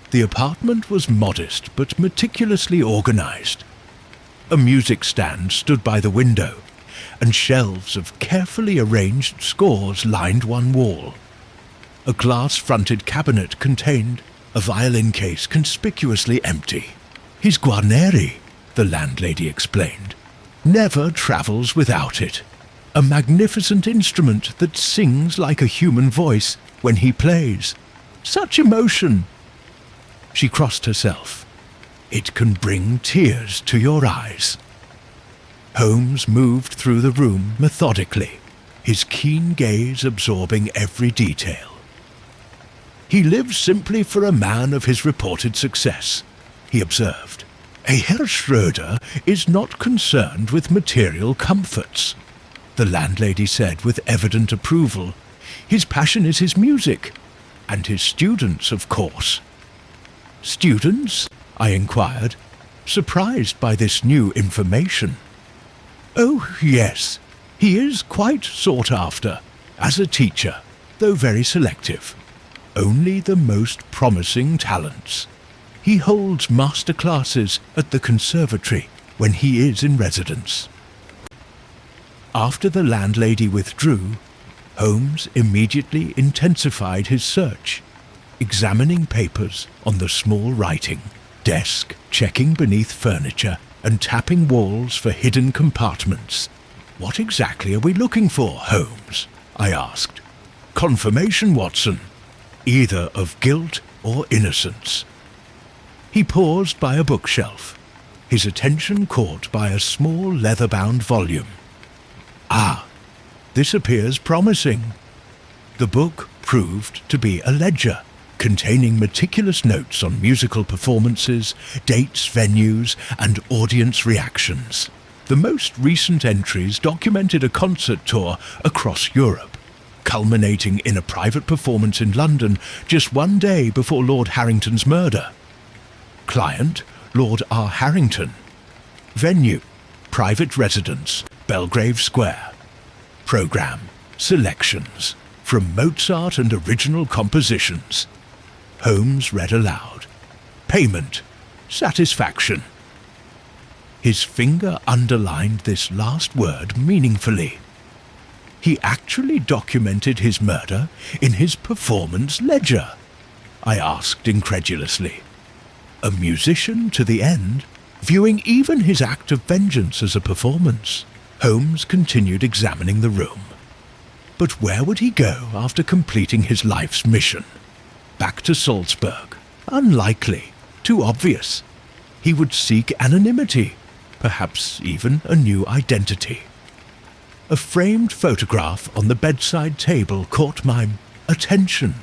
The apartment was modest but meticulously organized. A music stand stood by the window, and shelves of carefully arranged scores lined one wall. A glass-fronted cabinet contained a violin case conspicuously empty. His Guarneri, the landlady explained, never travels without it. A magnificent instrument that sings like a human voice when he plays. Such emotion! She crossed herself. It can bring tears to your eyes. Holmes moved through the room methodically, his keen gaze absorbing every detail. He lives simply for a man of his reported success, he observed. A Herr Schröder is not concerned with material comforts, the landlady said with evident approval. His passion is his music, and his students, of course. Students? I inquired, surprised by this new information. Oh, yes, he is quite sought after, as a teacher, though very selective. Only the most promising talents. He holds master classes at the conservatory when he is in residence. After the landlady withdrew, Holmes immediately intensified his search, examining papers on the small writing desk, checking beneath furniture, and tapping walls for hidden compartments. What exactly are we looking for, Holmes? I asked. Confirmation, Watson, either of guilt or innocence. He paused by a bookshelf, his attention caught by a small leather-bound volume. Ah, this appears promising. The book proved to be a ledger containing meticulous notes on musical performances, dates, venues, and audience reactions. The most recent entries documented a concert tour across Europe, culminating in a private performance in London just one day before Lord Harrington's murder. Client, Lord R. Harrington. Venue, private residence, Belgrave Square. Programme, selections from Mozart and original compositions. Holmes read aloud. Payment, satisfaction. His finger underlined this last word meaningfully. He actually documented his murder in his performance ledger, I asked incredulously. A musician to the end, viewing even his act of vengeance as a performance. Holmes continued examining the room. But where would he go after completing his life's mission? Back to Salzburg? Unlikely. Too obvious. He would seek anonymity, perhaps even a new identity. A framed photograph on the bedside table caught my attention.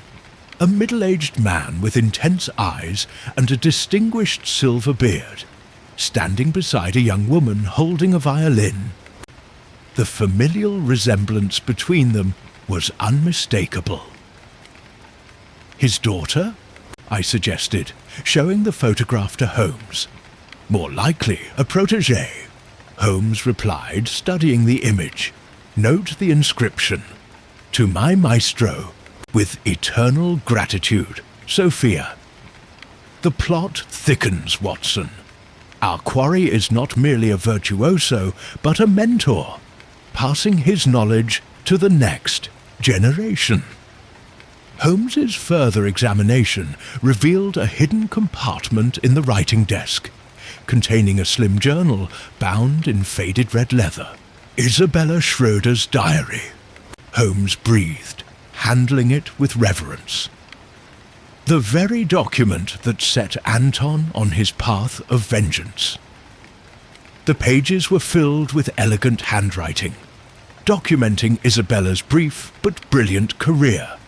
A middle-aged man with intense eyes and a distinguished silver beard, standing beside a young woman holding a violin. The familial resemblance between them was unmistakable. "His daughter?" I suggested, showing the photograph to Holmes. "More likely a protégée," Holmes replied, studying the image. "Note the inscription. To my maestro, with eternal gratitude, Sophia." The plot thickens, Watson. Our quarry is not merely a virtuoso, but a mentor, passing his knowledge to the next generation. Holmes's further examination revealed a hidden compartment in the writing desk, containing a slim journal bound in faded red leather. "Isabella Schroeder's diary," Holmes breathed, handling it with reverence. The very document that set Anton on his path of vengeance. The pages were filled with elegant handwriting, documenting Isabella's brief but brilliant career,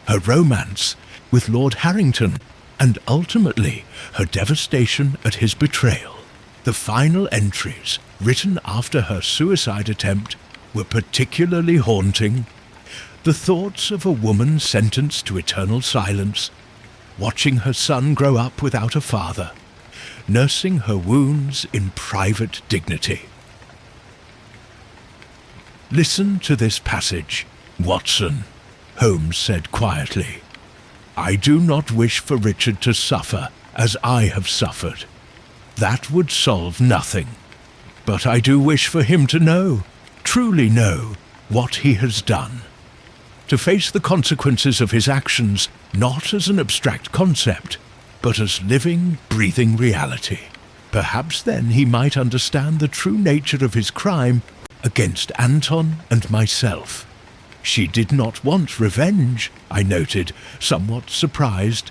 her romance with Lord Harrington, and ultimately her devastation at his betrayal. The final entries, written after her suicide attempt, were particularly haunting. The thoughts of a woman sentenced to eternal silence, watching her son grow up without a father, nursing her wounds in private dignity. "Listen to this passage, Watson," Holmes said quietly. "I do not wish for Richard to suffer as I have suffered. That would solve nothing. But I do wish for him to know, truly know, what he has done. To face the consequences of his actions not as an abstract concept, but as living, breathing reality. Perhaps then he might understand the true nature of his crime against Anton and myself." "She did not want revenge," I noted, somewhat surprised.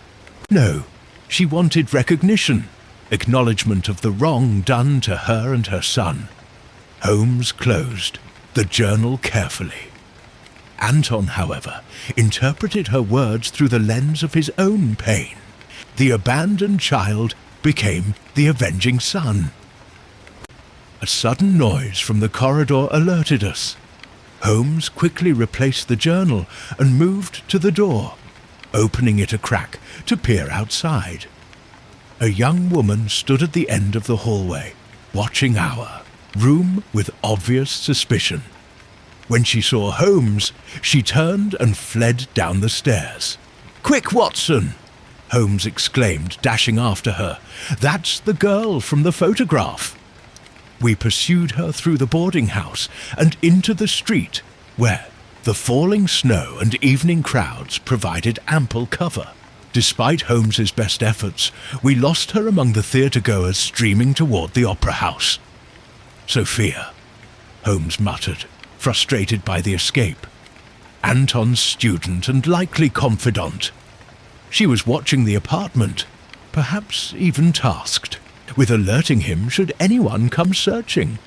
"No, she wanted recognition, acknowledgement of the wrong done to her and her son." Holmes closed the journal carefully. Anton, however, interpreted her words through the lens of his own pain. The abandoned child became the avenging son. A sudden noise from the corridor alerted us. Holmes quickly replaced the journal and moved to the door, opening it a crack to peer outside. A young woman stood at the end of the hallway, watching our room with obvious suspicion. When she saw Holmes, she turned and fled down the stairs. "Quick, Watson!" Holmes exclaimed, dashing after her. "That's the girl from the photograph." We pursued her through the boarding house and into the street, where the falling snow and evening crowds provided ample cover. Despite Holmes's best efforts, we lost her among the theatre-goers streaming toward the opera house. "Sophia," Holmes muttered, frustrated by the escape. "Anton's student and likely confidant. She was watching the apartment, perhaps even tasked with alerting him should anyone come searching."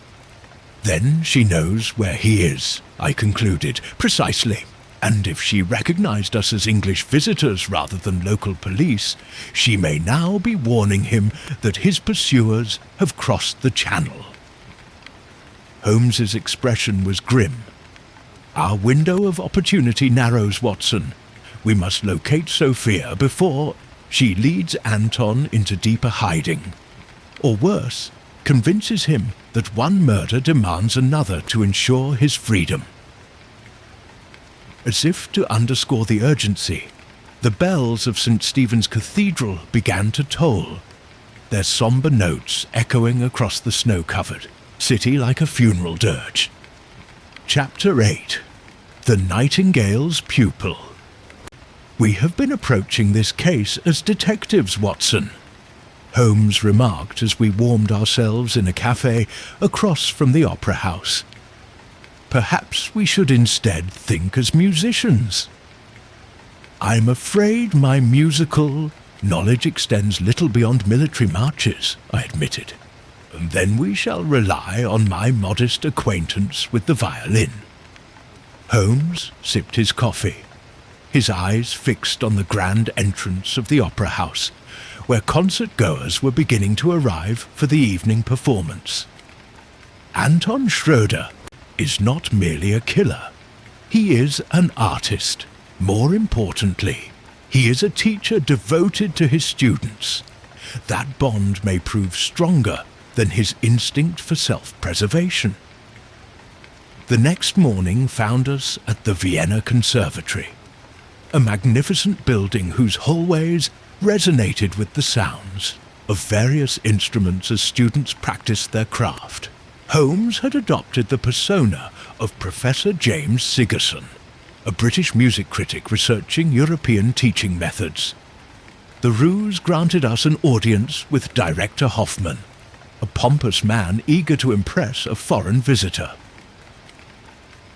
"Then she knows where he is," I concluded. "Precisely. And if she recognized us as English visitors rather than local police, she may now be warning him that his pursuers have crossed the channel." Holmes's expression was grim. "Our window of opportunity narrows, Watson. We must locate Sophia before she leads Anton into deeper hiding. Or worse, convinces him that one murder demands another to ensure his freedom." As if to underscore the urgency, the bells of St. Stephen's Cathedral began to toll, their sombre notes echoing across the snow-covered city like a funeral dirge. Chapter 8. The Nightingale's Pupil. "We have been approaching this case as detectives, Watson," Holmes remarked as we warmed ourselves in a cafe across from the opera house. "Perhaps we should instead think as musicians." "I'm afraid my musical knowledge extends little beyond military marches," I admitted. "And then we shall rely on my modest acquaintance with the violin." Holmes sipped his coffee, his eyes fixed on the grand entrance of the opera house, where concert-goers were beginning to arrive for the evening performance. "Anton Schroeder," is not merely a killer. He is an artist. More importantly, he is a teacher devoted to his students. That bond may prove stronger than his instinct for self-preservation. The next morning found us at the Vienna Conservatory, a magnificent building whose hallways resonated with the sounds of various instruments as students practiced their craft. Holmes had adopted the persona of Professor James Sigerson, a British music critic researching European teaching methods. The ruse granted us an audience with Director Hoffman, a pompous man eager to impress a foreign visitor.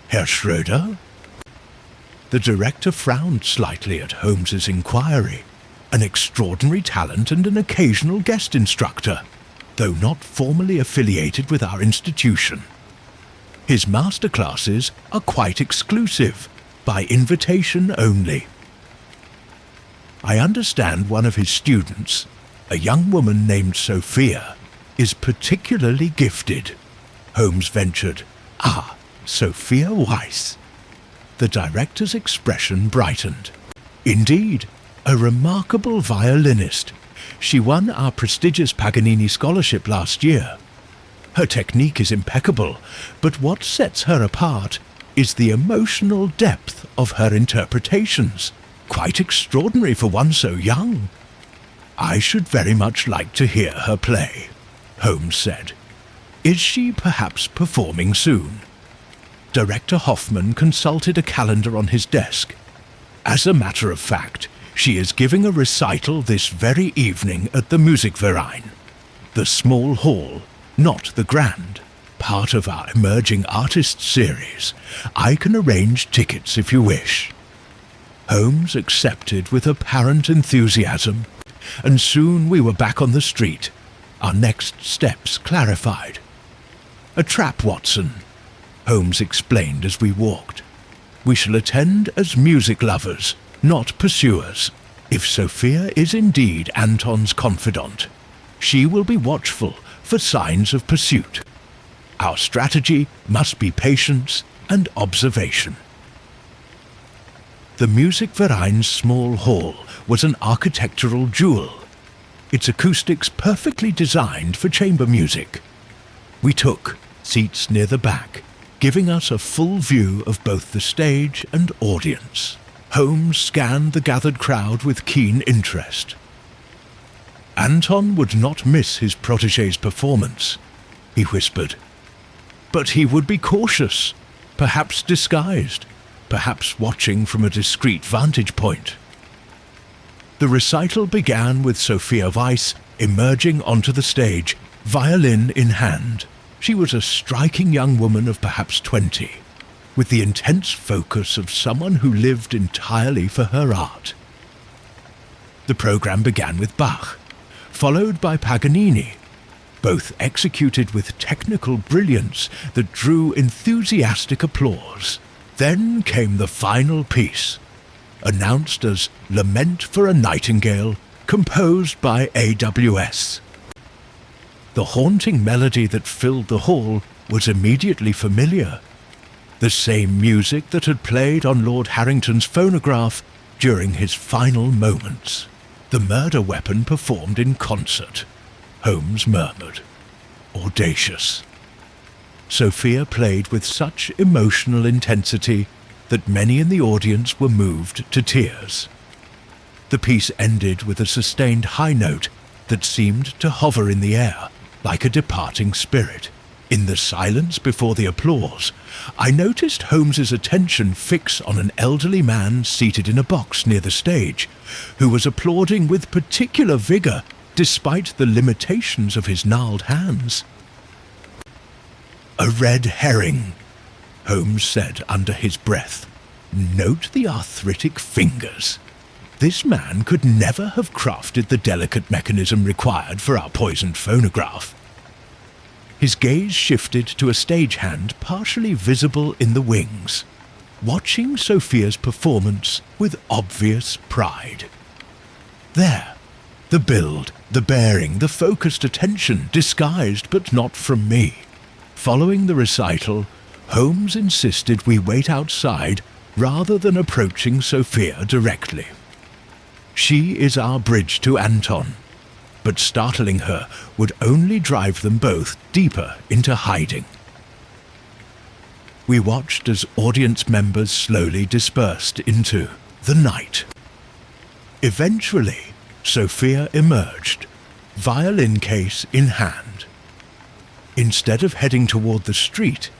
Herr Schröder? The director frowned slightly at Holmes's inquiry. An extraordinary talent and an occasional guest instructor, though not formally affiliated with our institution. His master classes are quite exclusive, by invitation only. I understand one of his students, a young woman named Sophia, is particularly gifted. Holmes ventured, "Ah, Sophia Weiss." The director's expression brightened. "Indeed, a remarkable violinist. She won our prestigious Paganini scholarship last year. Her technique is impeccable, but what sets her apart is the emotional depth of her interpretations. Quite extraordinary for one so young." "I should very much like to hear her play," Holmes said. "Is she perhaps performing soon?" Director Hoffman consulted a calendar on his desk. "As a matter of fact, she is giving a recital this very evening at the Musikverein, the small hall, not the grand, part of our Emerging Artists series. I can arrange tickets if you wish." Holmes accepted with apparent enthusiasm, and soon we were back on the street, our next steps clarified. "A trap, Watson," Holmes explained as we walked. "We shall attend as music lovers, not pursuers. If Sophia is indeed Anton's confidant, she will be watchful for signs of pursuit. Our strategy must be patience and observation." The Musikverein's small hall was an architectural jewel, its acoustics perfectly designed for chamber music. We took seats near the back, giving us a full view of both the stage and audience. Holmes scanned the gathered crowd with keen interest. "Anton would not miss his protégé's performance," he whispered. "But he would be cautious, perhaps disguised, perhaps watching from a discreet vantage point." The recital began with Sophia Weiss emerging onto the stage, violin in hand. She was a striking young woman of perhaps 20, with the intense focus of someone who lived entirely for her art. The program began with Bach, followed by Paganini, both executed with technical brilliance that drew enthusiastic applause. Then came the final piece, announced as Lament for a Nightingale, composed by AWS. The haunting melody that filled the hall was immediately familiar, the same music that had played on Lord Harrington's phonograph during his final moments. The murder weapon performed in concert, Holmes murmured. Audacious. Sophia played with such emotional intensity that many in the audience were moved to tears. The piece ended with a sustained high note that seemed to hover in the air, like a departing spirit. In the silence before the applause, I noticed Holmes's attention fix on an elderly man seated in a box near the stage, who was applauding with particular vigour despite the limitations of his gnarled hands. "A red herring," Holmes said under his breath. "Note the arthritic fingers. This man could never have crafted the delicate mechanism required for our poisoned phonograph." His gaze shifted to a stagehand partially visible in the wings, watching Sophia's performance with obvious pride. There, the build, the bearing, the focused attention, disguised but not from me. Following the recital, Holmes insisted we wait outside rather than approaching Sophia directly. She is our bridge to Anton, but startling her would only drive them both deeper into hiding. We watched as audience members slowly dispersed into the night. Eventually, Sophia emerged, violin case in hand. Instead of heading toward the street,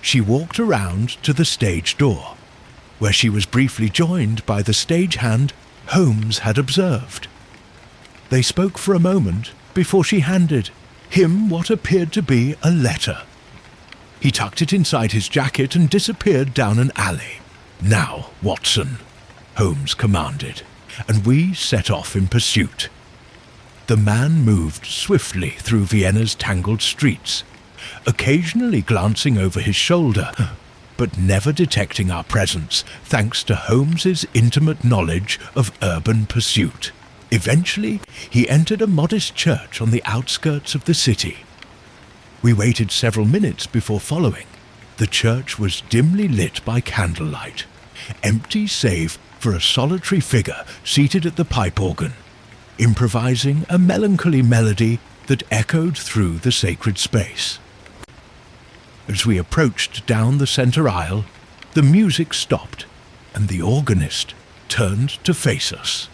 she walked around to the stage door, where she was briefly joined by the stagehand Holmes had observed. They spoke for a moment before she handed him what appeared to be a letter. He tucked it inside his jacket and disappeared down an alley. "Now, Watson," Holmes commanded, and we set off in pursuit. The man moved swiftly through Vienna's tangled streets, occasionally glancing over his shoulder, but never detecting our presence thanks to Holmes's intimate knowledge of urban pursuit. Eventually, he entered a modest church on the outskirts of the city. We waited several minutes before following. The church was dimly lit by candlelight, empty save for a solitary figure seated at the pipe organ, improvising a melancholy melody that echoed through the sacred space. As we approached down the center aisle, the music stopped, and the organist turned to face us.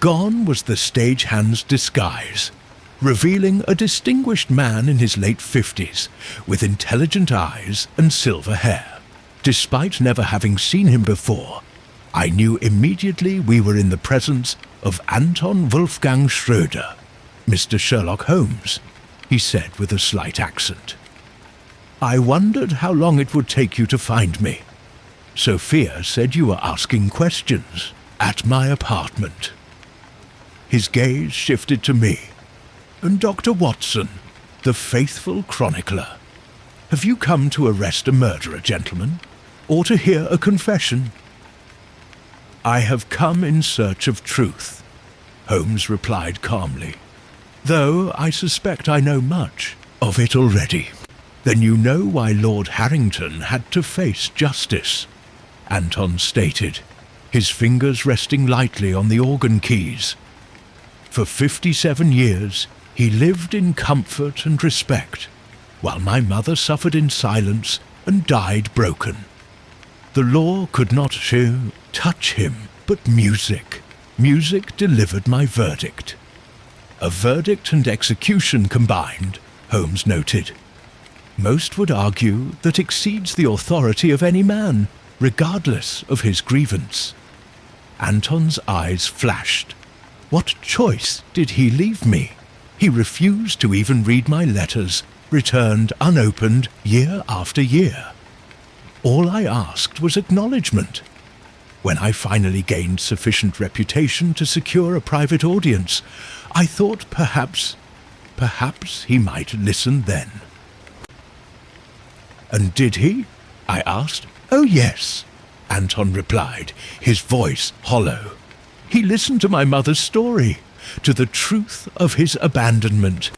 Gone was the stagehand's disguise, revealing a distinguished man in his late 50s, with intelligent eyes and silver hair. Despite never having seen him before, I knew immediately we were in the presence of Anton Wolfgang Schröder, Mr. Sherlock Holmes, he said with a slight accent. "I wondered how long it would take you to find me. Sophia said you were asking questions at my apartment." His gaze shifted to me. "And Dr. Watson, the faithful chronicler. Have you come to arrest a murderer, gentlemen, or to hear a confession?" "I have come in search of truth," Holmes replied calmly, "though I suspect I know much of it already." "Then you know why Lord Harrington had to face justice," Anton stated, his fingers resting lightly on the organ keys. "For 57 years, he lived in comfort and respect, while my mother suffered in silence and died broken. The law could not touch him, but music. Music delivered my verdict." "A verdict and execution combined," Holmes noted. "Most would argue that exceeds the authority of any man, regardless of his grievance." Anton's eyes flashed. What choice did he leave me? He refused to even read my letters, returned unopened year after year. All I asked was acknowledgement. When I finally gained sufficient reputation to secure a private audience, I thought perhaps he might listen then. "And did he?" I asked. "Oh yes," Anton replied, his voice hollow. "He listened to my mother's story, to the truth of his abandonment.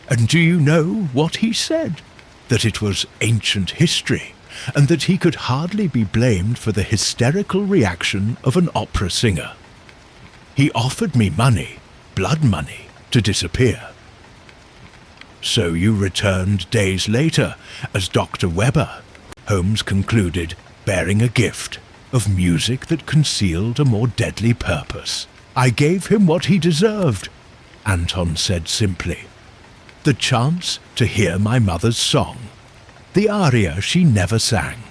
And do you know what he said? That it was ancient history, and that he could hardly be blamed for the hysterical reaction of an opera singer. He offered me money, blood money, to disappear." "So you returned days later as Dr. Weber," Holmes concluded, bearing a gift of music that concealed a more deadly purpose. "I gave him what he deserved," Anton said simply. "The chance to hear my mother's song, the aria she never sang,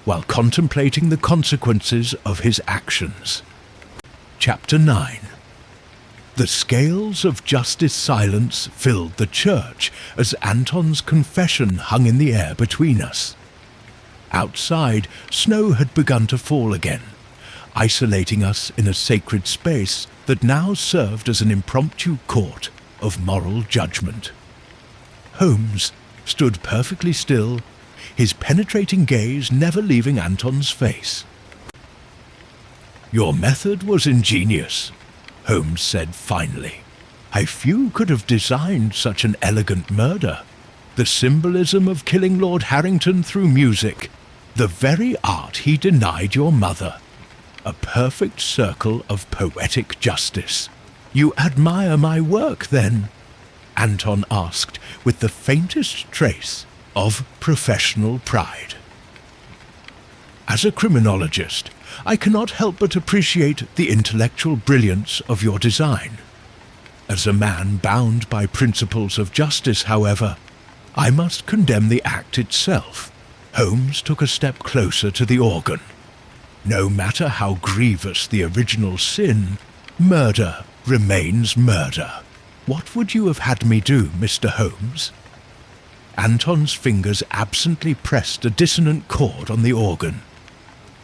while contemplating the consequences of his actions." Chapter 9. The scales of justice silence filled the church as Anton's confession hung in the air between us. Outside, snow had begun to fall again, isolating us in a sacred space that now served as an impromptu court of moral judgment. Holmes stood perfectly still, his penetrating gaze never leaving Anton's face. "Your method was ingenious," Holmes said finally. "How few could have designed such an elegant murder. The symbolism of killing Lord Harrington through music, the very art he denied your mother. A perfect circle of poetic justice. You admire my work, then? Anton asked with the faintest trace of professional pride. As a criminologist, I cannot help but appreciate the intellectual brilliance of your design. As a man bound by principles of justice, however, I must condemn the act itself. Holmes took a step closer to the organ. No matter how grievous the original sin, murder remains murder. What would you have had me do, Mr. Holmes? Anton's fingers absently pressed a dissonant chord on the organ.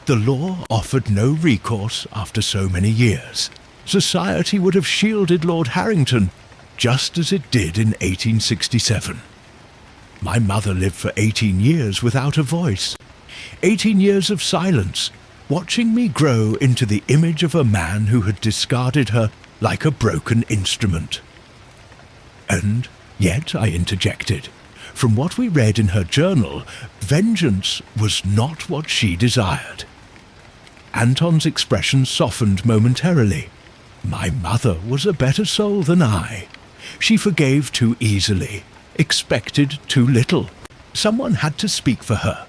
The law offered no recourse after so many years. Society would have shielded Lord Harrington, just as it did in 1867. My mother lived for 18 years without a voice. 18 years of silence, watching me grow into the image of a man who had discarded her like a broken instrument. And yet, I interjected, from what we read in her journal, vengeance was not what she desired. Anton's expression softened momentarily. My mother was a better soul than I. She forgave too easily, expected too little. Someone had to speak for her,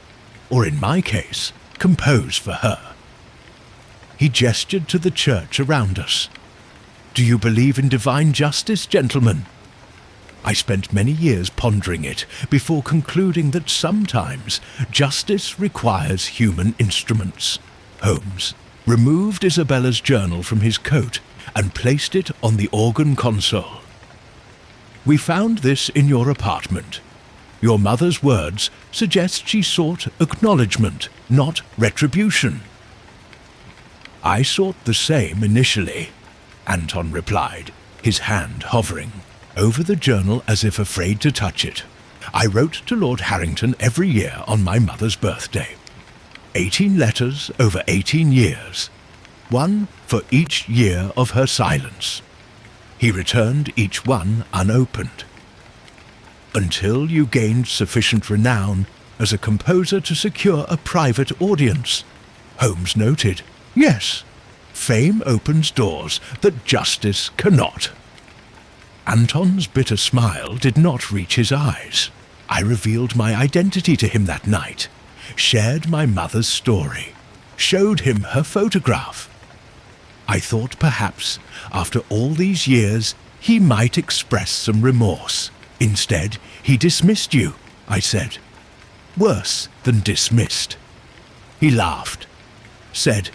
or in my case, compose for her. He gestured to the church around us. Do you believe in divine justice, gentlemen? I spent many years pondering it before concluding that sometimes justice requires human instruments. Holmes removed Isabella's journal from his coat and placed it on the organ console. We found this in your apartment. Your mother's words suggest she sought acknowledgement, not retribution. I sought the same initially, Anton replied, his hand hovering over the journal as if afraid to touch it. I wrote to Lord Harrington every year on my mother's birthday. 18 letters over 18 years, one for each year of her silence. He returned each one unopened. Until you gained sufficient renown as a composer to secure a private audience, Holmes noted. Yes, fame opens doors that justice cannot. Anton's bitter smile did not reach his eyes. I revealed my identity to him that night, shared my mother's story, showed him her photograph. I thought perhaps, after all these years, he might express some remorse. Instead, he dismissed you, I said. Worse than dismissed. He laughed, said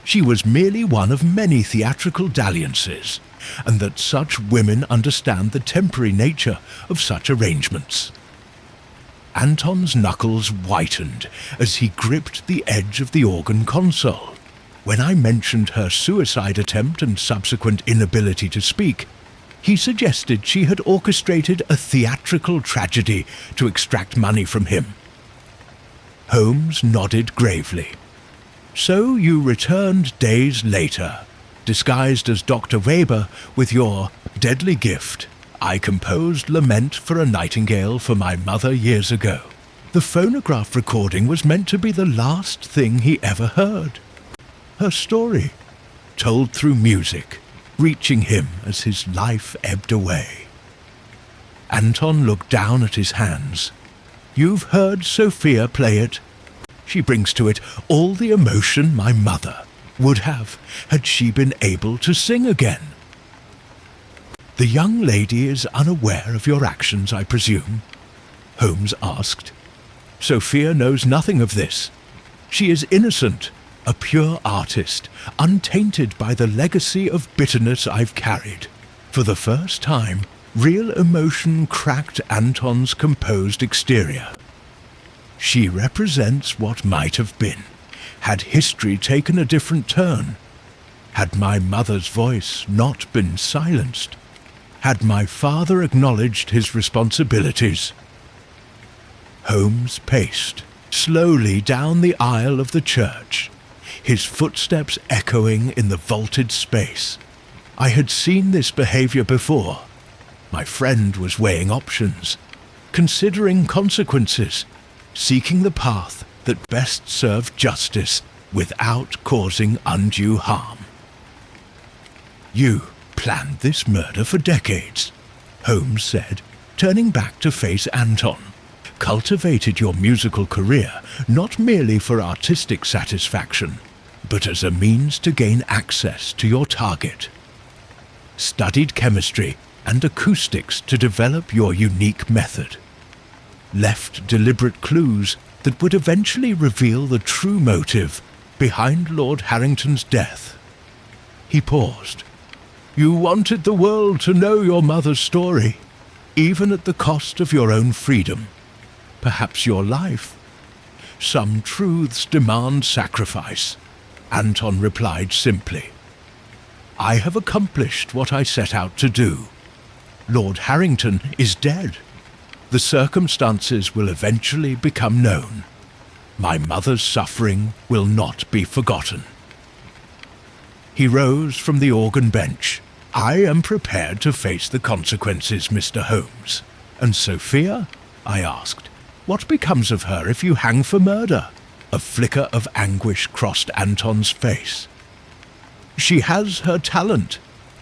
she was merely one of many theatrical dalliances, and that such women understand the temporary nature of such arrangements. Anton's knuckles whitened as he gripped the edge of the organ console. When I mentioned her suicide attempt and subsequent inability to speak, he suggested she had orchestrated a theatrical tragedy to extract money from him. Holmes nodded gravely. So you returned days later, disguised as Dr. Weber with your deadly gift. I composed Lament for a Nightingale for my mother years ago. The phonograph recording was meant to be the last thing he ever heard. Her story, told through music, reaching him as his life ebbed away. Anton looked down at his hands. You've heard Sophia play it. She brings to it all the emotion my mother would have had she been able to sing again. The young lady is unaware of your actions, I presume? Holmes asked. Sophia knows nothing of this. She is innocent, a pure artist, untainted by the legacy of bitterness I've carried. For the first time, real emotion cracked Anton's composed exterior. She represents what might have been, had history taken a different turn, had my mother's voice not been silenced, had my father acknowledged his responsibilities. Holmes paced slowly down the aisle of the church, his footsteps echoing in the vaulted space. I had seen this behavior before. My friend was weighing options. considering consequences, seeking the path that best served justice without causing undue harm. You planned this murder for decades, Holmes said, turning back to face Anton. Cultivated your musical career not merely for artistic satisfaction, but as a means to gain access to your target. Studied chemistry and acoustics to develop your unique method. Left deliberate clues that would eventually reveal the true motive behind Lord Harrington's death. He paused. You wanted the world to know your mother's story, even at the cost of your own freedom, perhaps your life. Some truths demand sacrifice, Anton replied simply. I have accomplished what I set out to do. Lord Harrington is dead. The circumstances will eventually become known. My mother's suffering will not be forgotten. He rose from the organ bench. I am prepared to face the consequences, Mr. Holmes. And Sophia? I asked. What becomes of her if you hang for murder? A flicker of anguish crossed Anton's face. She has her talent,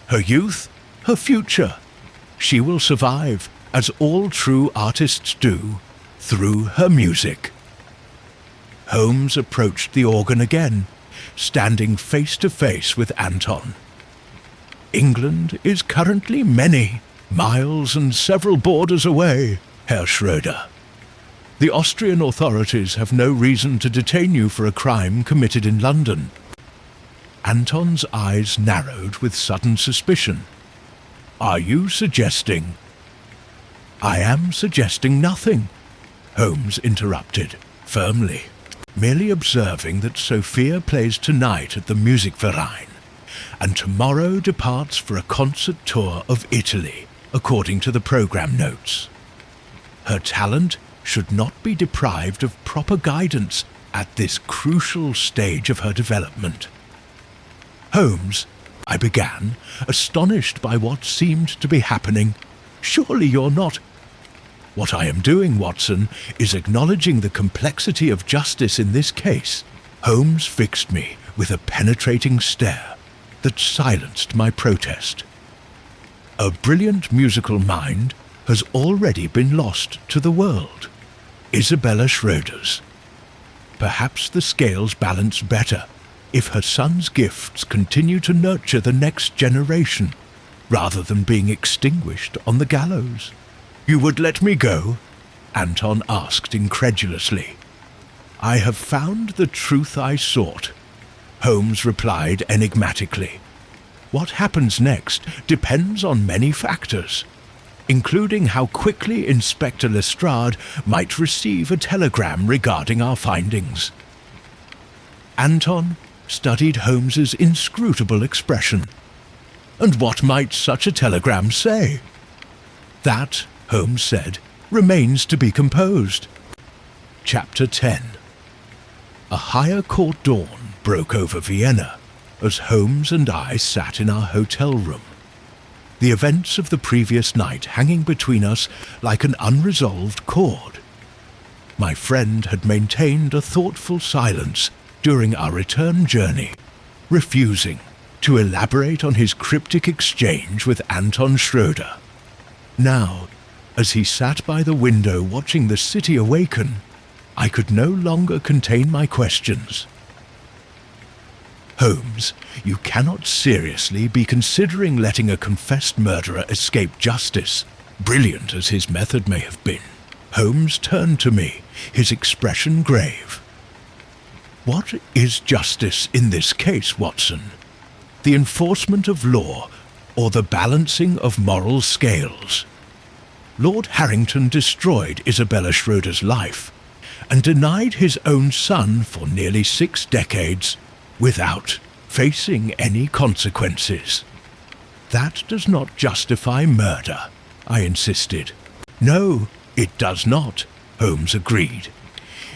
her youth, her future. She will survive, as all true artists do, through her music. Holmes approached the organ again, standing face to face with Anton. England is currently many miles and several borders away, Herr Schroeder. The Austrian authorities have no reason to detain you for a crime committed in London. Anton's eyes narrowed with sudden suspicion. Are you suggesting? I am suggesting nothing, Holmes interrupted, firmly, merely observing that Sophia plays tonight at the Musikverein, and tomorrow departs for a concert tour of Italy, according to the program notes. Her talent should not be deprived of proper guidance at this crucial stage of her development. Holmes, I began, astonished by what seemed to be happening. Surely you're not... What I am doing, Watson, is acknowledging the complexity of justice in this case. Holmes fixed me with a penetrating stare that silenced my protest. A brilliant musical mind has already been lost to the world. Isabella Schroeder's. Perhaps the scales balance better if her son's gifts continue to nurture the next generation, rather than being extinguished on the gallows. You would let me go? Anton asked incredulously. I have found the truth I sought, Holmes replied enigmatically. What happens next depends on many factors, including how quickly Inspector Lestrade might receive a telegram regarding our findings. Anton studied Holmes's inscrutable expression. And what might such a telegram say? That, Holmes said, remains to be composed. Chapter 10. A higher court dawn broke over Vienna as Holmes and I sat in our hotel room, the events of the previous night hanging between us like an unresolved chord. My friend had maintained a thoughtful silence during our return journey, refusing to elaborate on his cryptic exchange with Anton Schroeder. Now, as he sat by the window watching the city awaken, I could no longer contain my questions. Holmes, you cannot seriously be considering letting a confessed murderer escape justice, brilliant as his method may have been. Holmes turned to me, his expression grave. What is justice in this case, Watson? The enforcement of law or the balancing of moral scales? Lord Harrington destroyed Isabella Schroeder's life and denied his own son for nearly 6 decades without facing any consequences. That does not justify murder, I insisted. No, it does not, Holmes agreed.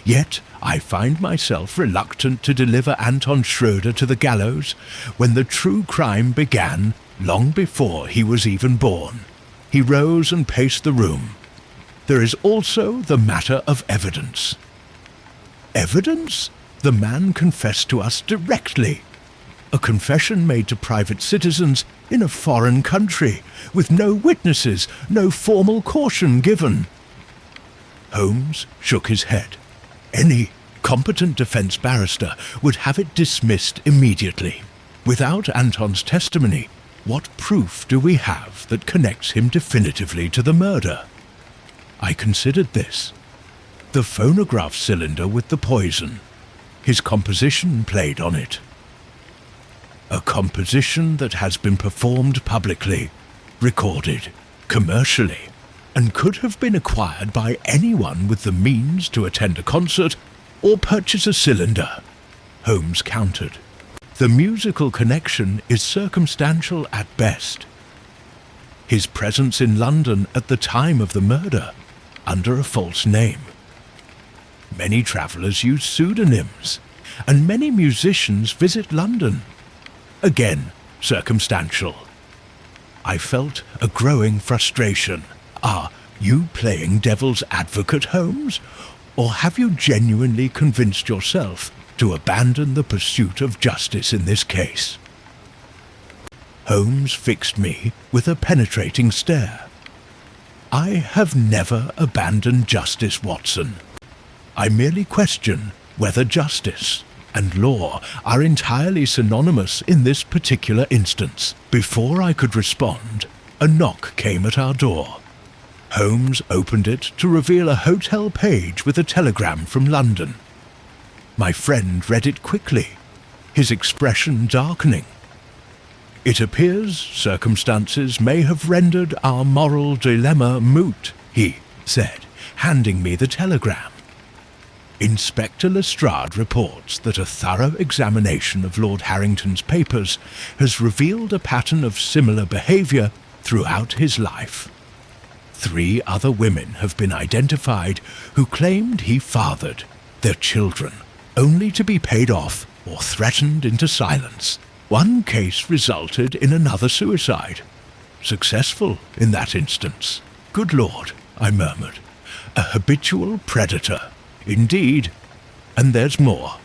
Yet I find myself reluctant to deliver Anton Schroeder to the gallows when the true crime began long before he was even born. He rose and paced the room. There is also the matter of evidence. Evidence? The man confessed to us directly. A confession made to private citizens in a foreign country, with no witnesses, no formal caution given. Holmes shook his head. Any competent defense barrister would have it dismissed immediately. Without Anton's testimony, what proof do we have that connects him definitively to the murder? I considered this. The phonograph cylinder with the poison. His composition played on it. A composition that has been performed publicly, recorded, commercially, and could have been acquired by anyone with the means to attend a concert or purchase a cylinder, Holmes countered. The musical connection is circumstantial at best. His presence in London at the time of the murder, under a false name. Many travellers use pseudonyms, and many musicians visit London. Again, circumstantial. I felt a growing frustration. Are you playing devil's advocate, Holmes? Or have you genuinely convinced yourself to abandon the pursuit of justice in this case? Holmes fixed me with a penetrating stare. I have never abandoned justice, Watson. I merely question whether justice and law are entirely synonymous in this particular instance. Before I could respond, a knock came at our door. Holmes opened it to reveal a hotel page with a telegram from London. My friend read it quickly, his expression darkening. It appears circumstances may have rendered our moral dilemma moot, he said, handing me the telegram. Inspector Lestrade reports that a thorough examination of Lord Harrington's papers has revealed a pattern of similar behaviour throughout his life. 3 other women have been identified who claimed he fathered their children, only to be paid off or threatened into silence. One case resulted in another suicide. Successful in that instance. Good Lord, I murmured. A habitual predator. Indeed. And there's more.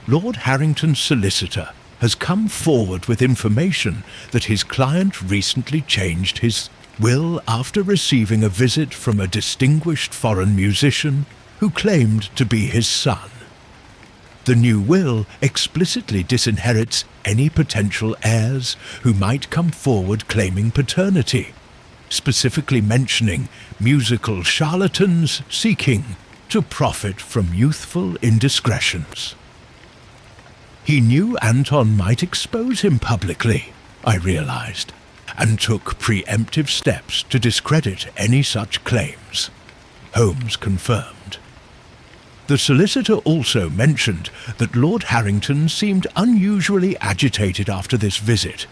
Lord Harrington's solicitor has come forward with information that his client recently changed his will after receiving a visit from a distinguished foreign musician who claimed to be his son. The new will explicitly disinherits any potential heirs who might come forward claiming paternity, specifically mentioning musical charlatans seeking to profit from youthful indiscretions. He knew Anton might expose him publicly, I realized, and took preemptive steps to discredit any such claims. Holmes confirmed. The solicitor also mentioned that Lord Harrington seemed unusually agitated after this visit,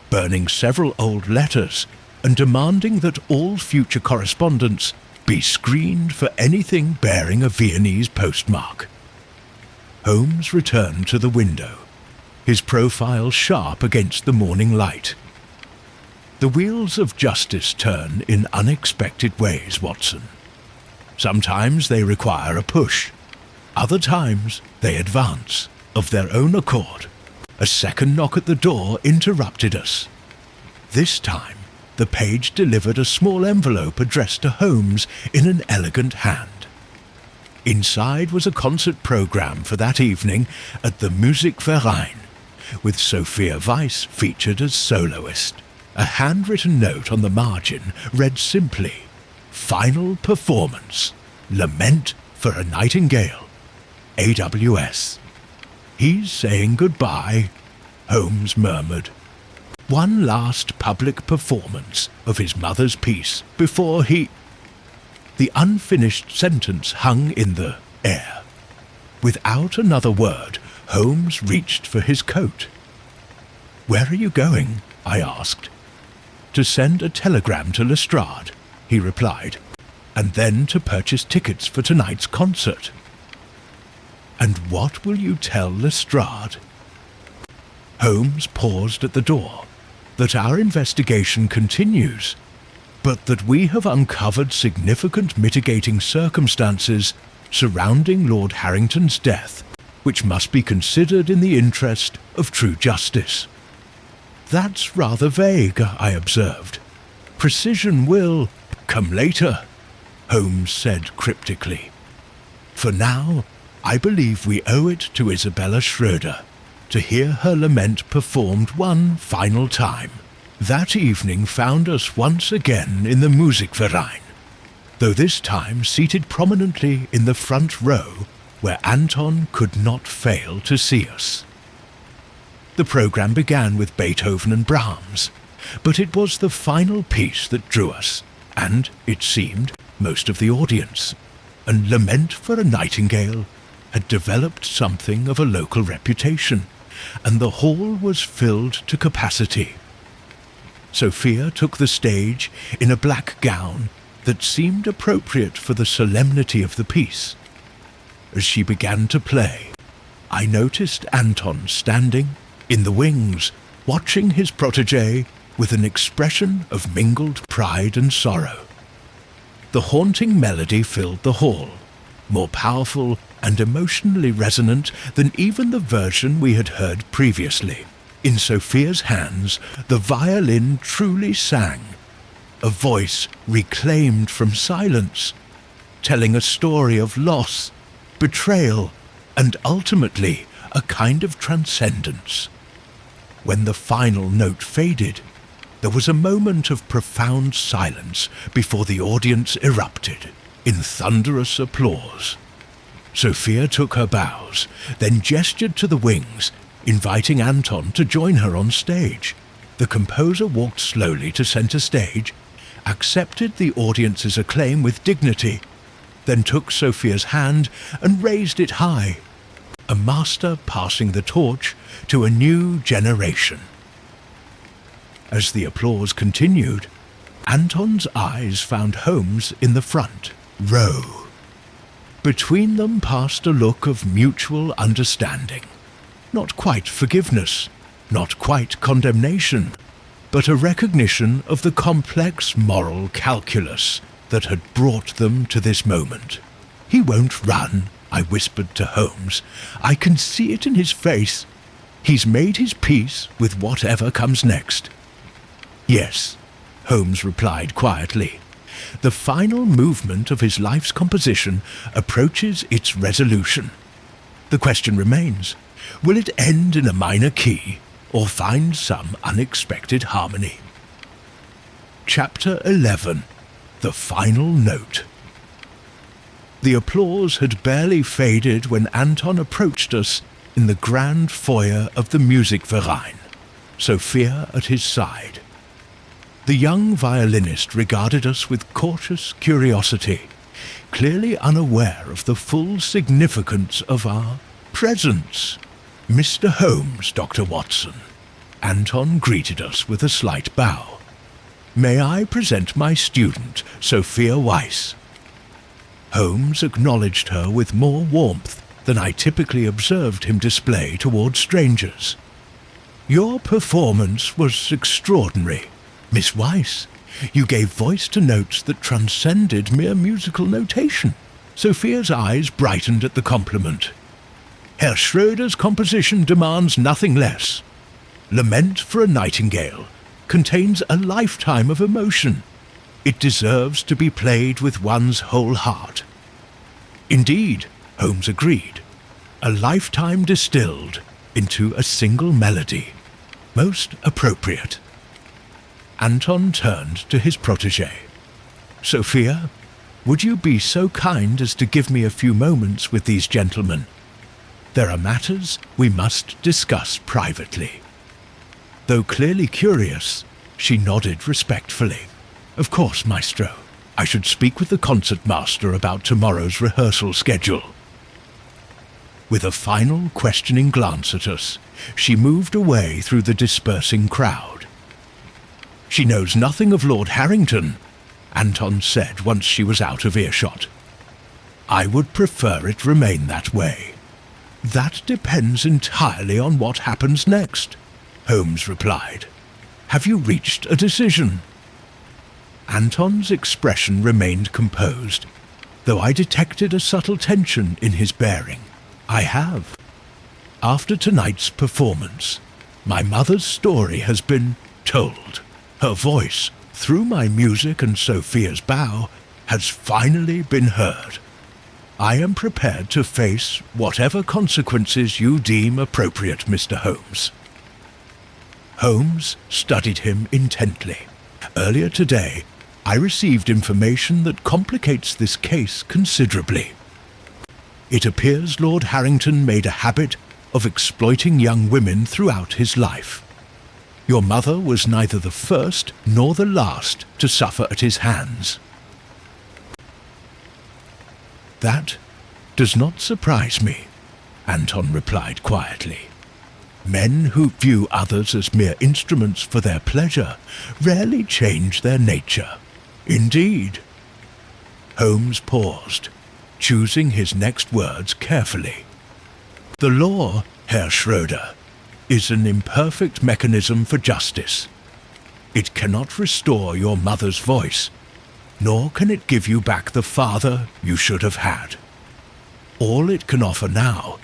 burning several old letters and demanding that all future correspondence be screened for anything bearing a Viennese postmark. Holmes returned to the window, his profile sharp against the morning light. The wheels of justice turn in unexpected ways, Watson. Sometimes they require a push. Other times they advance, of their own accord. A second knock at the door interrupted us. This time, the page delivered a small envelope addressed to Holmes in an elegant hand. Inside was a concert program for that evening at the Musikverein, with Sophia Weiss featured as soloist. A handwritten note on the margin read simply, "Final performance. Lament for a Nightingale. AWS." "He's saying goodbye," Holmes murmured. One last public performance of his mother's piece before he... The unfinished sentence hung in the air. Without another word, Holmes reached for his coat. "Where are you going?" I asked. "To send a telegram to Lestrade," he replied, "and then to purchase tickets for tonight's concert." "And what will you tell Lestrade?" Holmes paused at the door. "That our investigation continues. but that we have uncovered significant mitigating circumstances surrounding Lord Harrington's death, which must be considered in the interest of true justice." "That's rather vague," I observed. "Precision will come later," Holmes said cryptically. "For now, I believe we owe it to Isabella Schroeder to hear her lament performed one final time. That evening found us once again in the Musikverein, though this time seated prominently in the front row where Anton could not fail to see us. The programme began with Beethoven and Brahms, but it was the final piece that drew us, and, it seemed, most of the audience. And Lament for a Nightingale had developed something of a local reputation, and the hall was filled to capacity. Sophia took the stage in a black gown that seemed appropriate for the solemnity of the piece. As she began to play, I noticed Anton standing in the wings, watching his protégé with an expression of mingled pride and sorrow. The haunting melody filled the hall, more powerful and emotionally resonant than even the version we had heard previously. In Sophia's hands, the violin truly sang, a voice reclaimed from silence, telling a story of loss, betrayal, and ultimately a kind of transcendence. When the final note faded, there was a moment of profound silence before the audience erupted in thunderous applause. Sophia took her bows, then gestured to the wings, inviting Anton to join her on stage. The composer walked slowly to centre stage, accepted the audience's acclaim with dignity, then took Sophia's hand and raised it high, a master passing the torch to a new generation. As the applause continued, Anton's eyes found Holmes in the front row. Between them passed a look of mutual understanding. Not quite forgiveness, not quite condemnation, but a recognition of the complex moral calculus that had brought them to this moment. "He won't run," I whispered to Holmes. "I can see it in his face. He's made his peace with whatever comes next." "Yes," Holmes replied quietly. "The final movement of his life's composition approaches its resolution. The question remains, will it end in a minor key or find some unexpected harmony?" Chapter 11. The Final Note. The applause had barely faded when Anton approached us in the grand foyer of the Musikverein, Sophia at his side. The young violinist regarded us with cautious curiosity, clearly unaware of the full significance of our presence. "Mr. Holmes, Dr. Watson." Anton greeted us with a slight bow. "May I present my student, Sophia Weiss?" Holmes acknowledged her with more warmth than I typically observed him display toward strangers. "Your performance was extraordinary, Miss Weiss. You gave voice to notes that transcended mere musical notation." Sophia's eyes brightened at the compliment. "Herr Schroeder's composition demands nothing less. Lament for a Nightingale contains a lifetime of emotion. It deserves to be played with one's whole heart." "Indeed," Holmes agreed, "a lifetime distilled into a single melody. Most appropriate." Anton turned to his protégé. "Sophia, would you be so kind as to give me a few moments with these gentlemen? There are matters we must discuss privately." Though clearly curious, she nodded respectfully. "Of course, Maestro. I should speak with the concertmaster about tomorrow's rehearsal schedule." With a final questioning glance at us, she moved away through the dispersing crowd. "She knows nothing of Lord Harrington," Anton said once she was out of earshot. "I would prefer it remain that way." "That depends entirely on what happens next," Holmes replied. "Have you reached a decision?" Anton's expression remained composed, though I detected a subtle tension in his bearing. I have. After tonight's performance, my mother's story has been told. Her voice, through my music and Sophia's bow, has finally been heard. I am prepared to face whatever consequences you deem appropriate, Mr. Holmes. Holmes studied him intently. Earlier today, I received information that complicates this case considerably. It appears Lord Harrington made a habit of exploiting young women throughout his life. Your mother was neither the first nor the last to suffer at his hands. That does not surprise me, Anton replied quietly. Men who view others as mere instruments for their pleasure rarely change their nature. Indeed. Holmes paused, choosing his next words carefully. The law, Herr Schroeder, is an imperfect mechanism for justice. It cannot restore your mother's voice, nor can it give you back the father you should have had. All it can offer now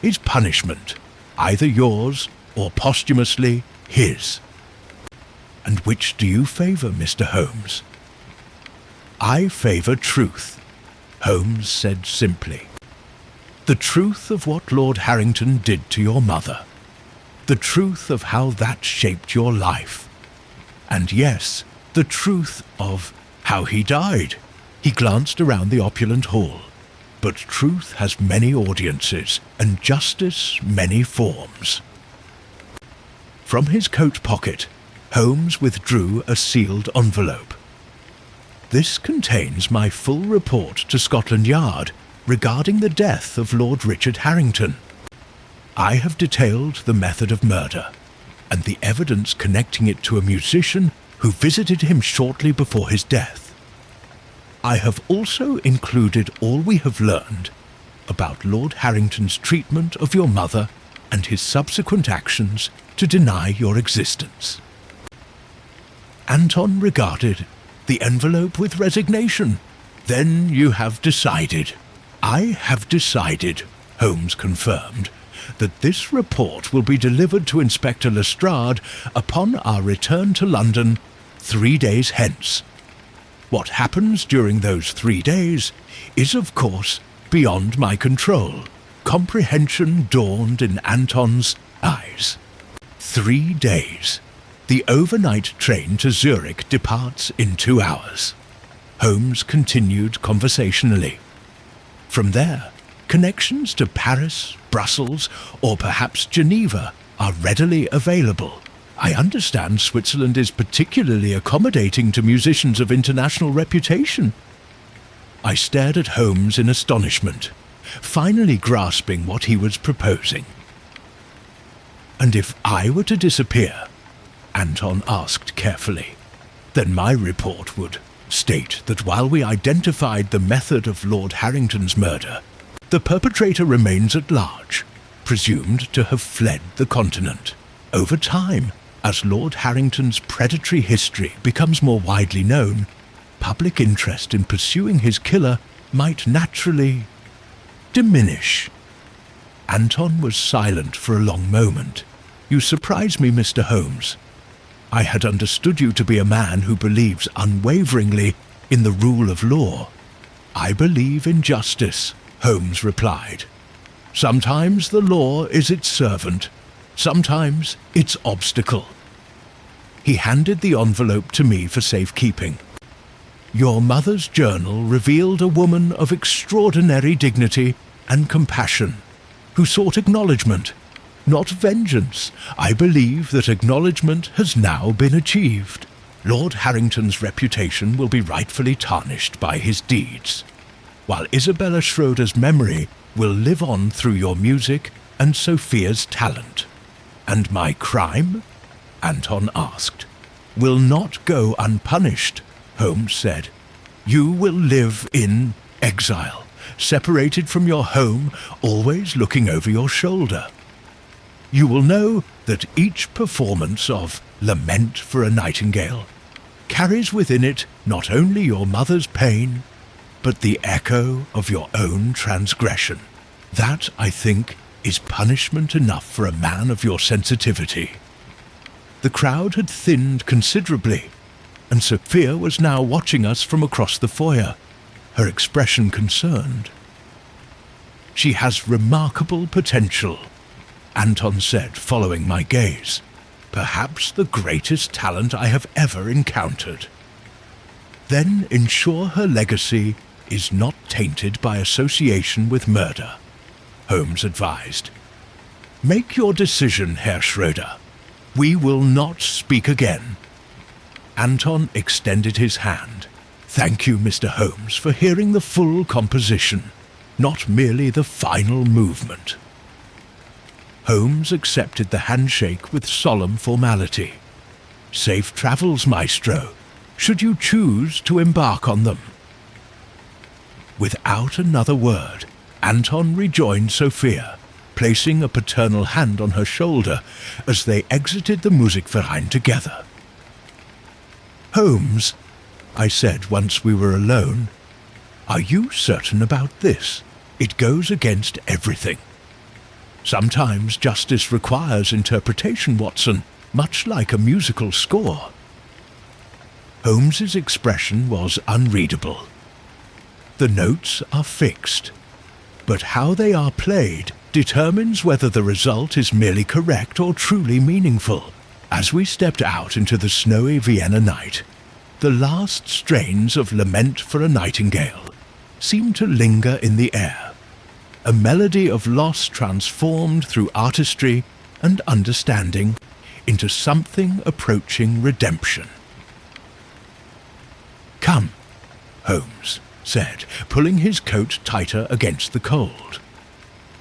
is punishment, either yours or posthumously his. And which do you favour, Mr. Holmes? I favour truth, Holmes said simply. The truth of what Lord Harrington did to your mother. The truth of how that shaped your life. And yes, the truth of how he died. He glanced around the opulent hall. But truth has many audiences, and justice many forms. From his coat pocket, Holmes withdrew a sealed envelope. This contains my full report to Scotland Yard regarding the death of Lord Richard Harrington. I have detailed the method of murder, and the evidence connecting it to a musician who visited him shortly before his death. I have also included all we have learned about Lord Harrington's treatment of your mother and his subsequent actions to deny your existence. Anton regarded the envelope with resignation. Then you have decided. I have decided, Holmes confirmed, that this report will be delivered to Inspector Lestrade upon our return to London 3 days hence. What happens during those 3 days is, of course, beyond my control. Comprehension dawned in Anton's eyes. 3 days. The overnight train to Zurich departs in 2 hours. Holmes continued conversationally. From there, connections to Paris, Brussels, or perhaps Geneva are readily available. I understand Switzerland is particularly accommodating to musicians of international reputation. I stared at Holmes in astonishment, finally grasping what he was proposing. And if I were to disappear, Anton asked carefully, then my report would state that while we identified the method of Lord Harrington's murder, the perpetrator remains at large, presumed to have fled the continent. Over time, as Lord Harrington's predatory history becomes more widely known, public interest in pursuing his killer might naturally diminish. Anton was silent for a long moment. You surprise me, Mr. Holmes. I had understood you to be a man who believes unwaveringly in the rule of law. I believe in justice, Holmes replied. Sometimes the law is its servant, sometimes its obstacle. He handed the envelope to me for safekeeping. Your mother's journal revealed a woman of extraordinary dignity and compassion, who sought acknowledgement, not vengeance. I believe that acknowledgement has now been achieved. Lord Harrington's reputation will be rightfully tarnished by his deeds, while Isabella Schroeder's memory will live on through your music and Sophia's talent. And my crime? Anton asked. Will not go unpunished, Holmes said. You will live in exile, separated from your home, always looking over your shoulder. You will know that each performance of Lament for a Nightingale, carries within it not only your mother's pain, but the echo of your own transgression. That, I think, is punishment enough for a man of your sensitivity." The crowd had thinned considerably, and Sophia was now watching us from across the foyer, her expression concerned. "She has remarkable potential," Anton said, following my gaze. "Perhaps the greatest talent I have ever encountered. Then ensure her legacy is not tainted by association with murder," Holmes advised. "Make your decision, Herr Schroeder. We will not speak again." Anton extended his hand. "Thank you, Mr. Holmes, for hearing the full composition, not merely the final movement." Holmes accepted the handshake with solemn formality. "Safe travels, Maestro, should you choose to embark on them." Without another word, Anton rejoined Sophia, placing a paternal hand on her shoulder as they exited the Musikverein together. "Holmes," I said once we were alone, "are you certain about this? It goes against everything." "Sometimes justice requires interpretation, Watson, much like a musical score." Holmes's expression was unreadable. "The notes are fixed, but how they are played determines whether the result is merely correct or truly meaningful." As we stepped out into the snowy Vienna night, the last strains of Lament for a Nightingale seemed to linger in the air, a melody of loss transformed through artistry and understanding into something approaching redemption. "Come," Holmes said, pulling his coat tighter against the cold.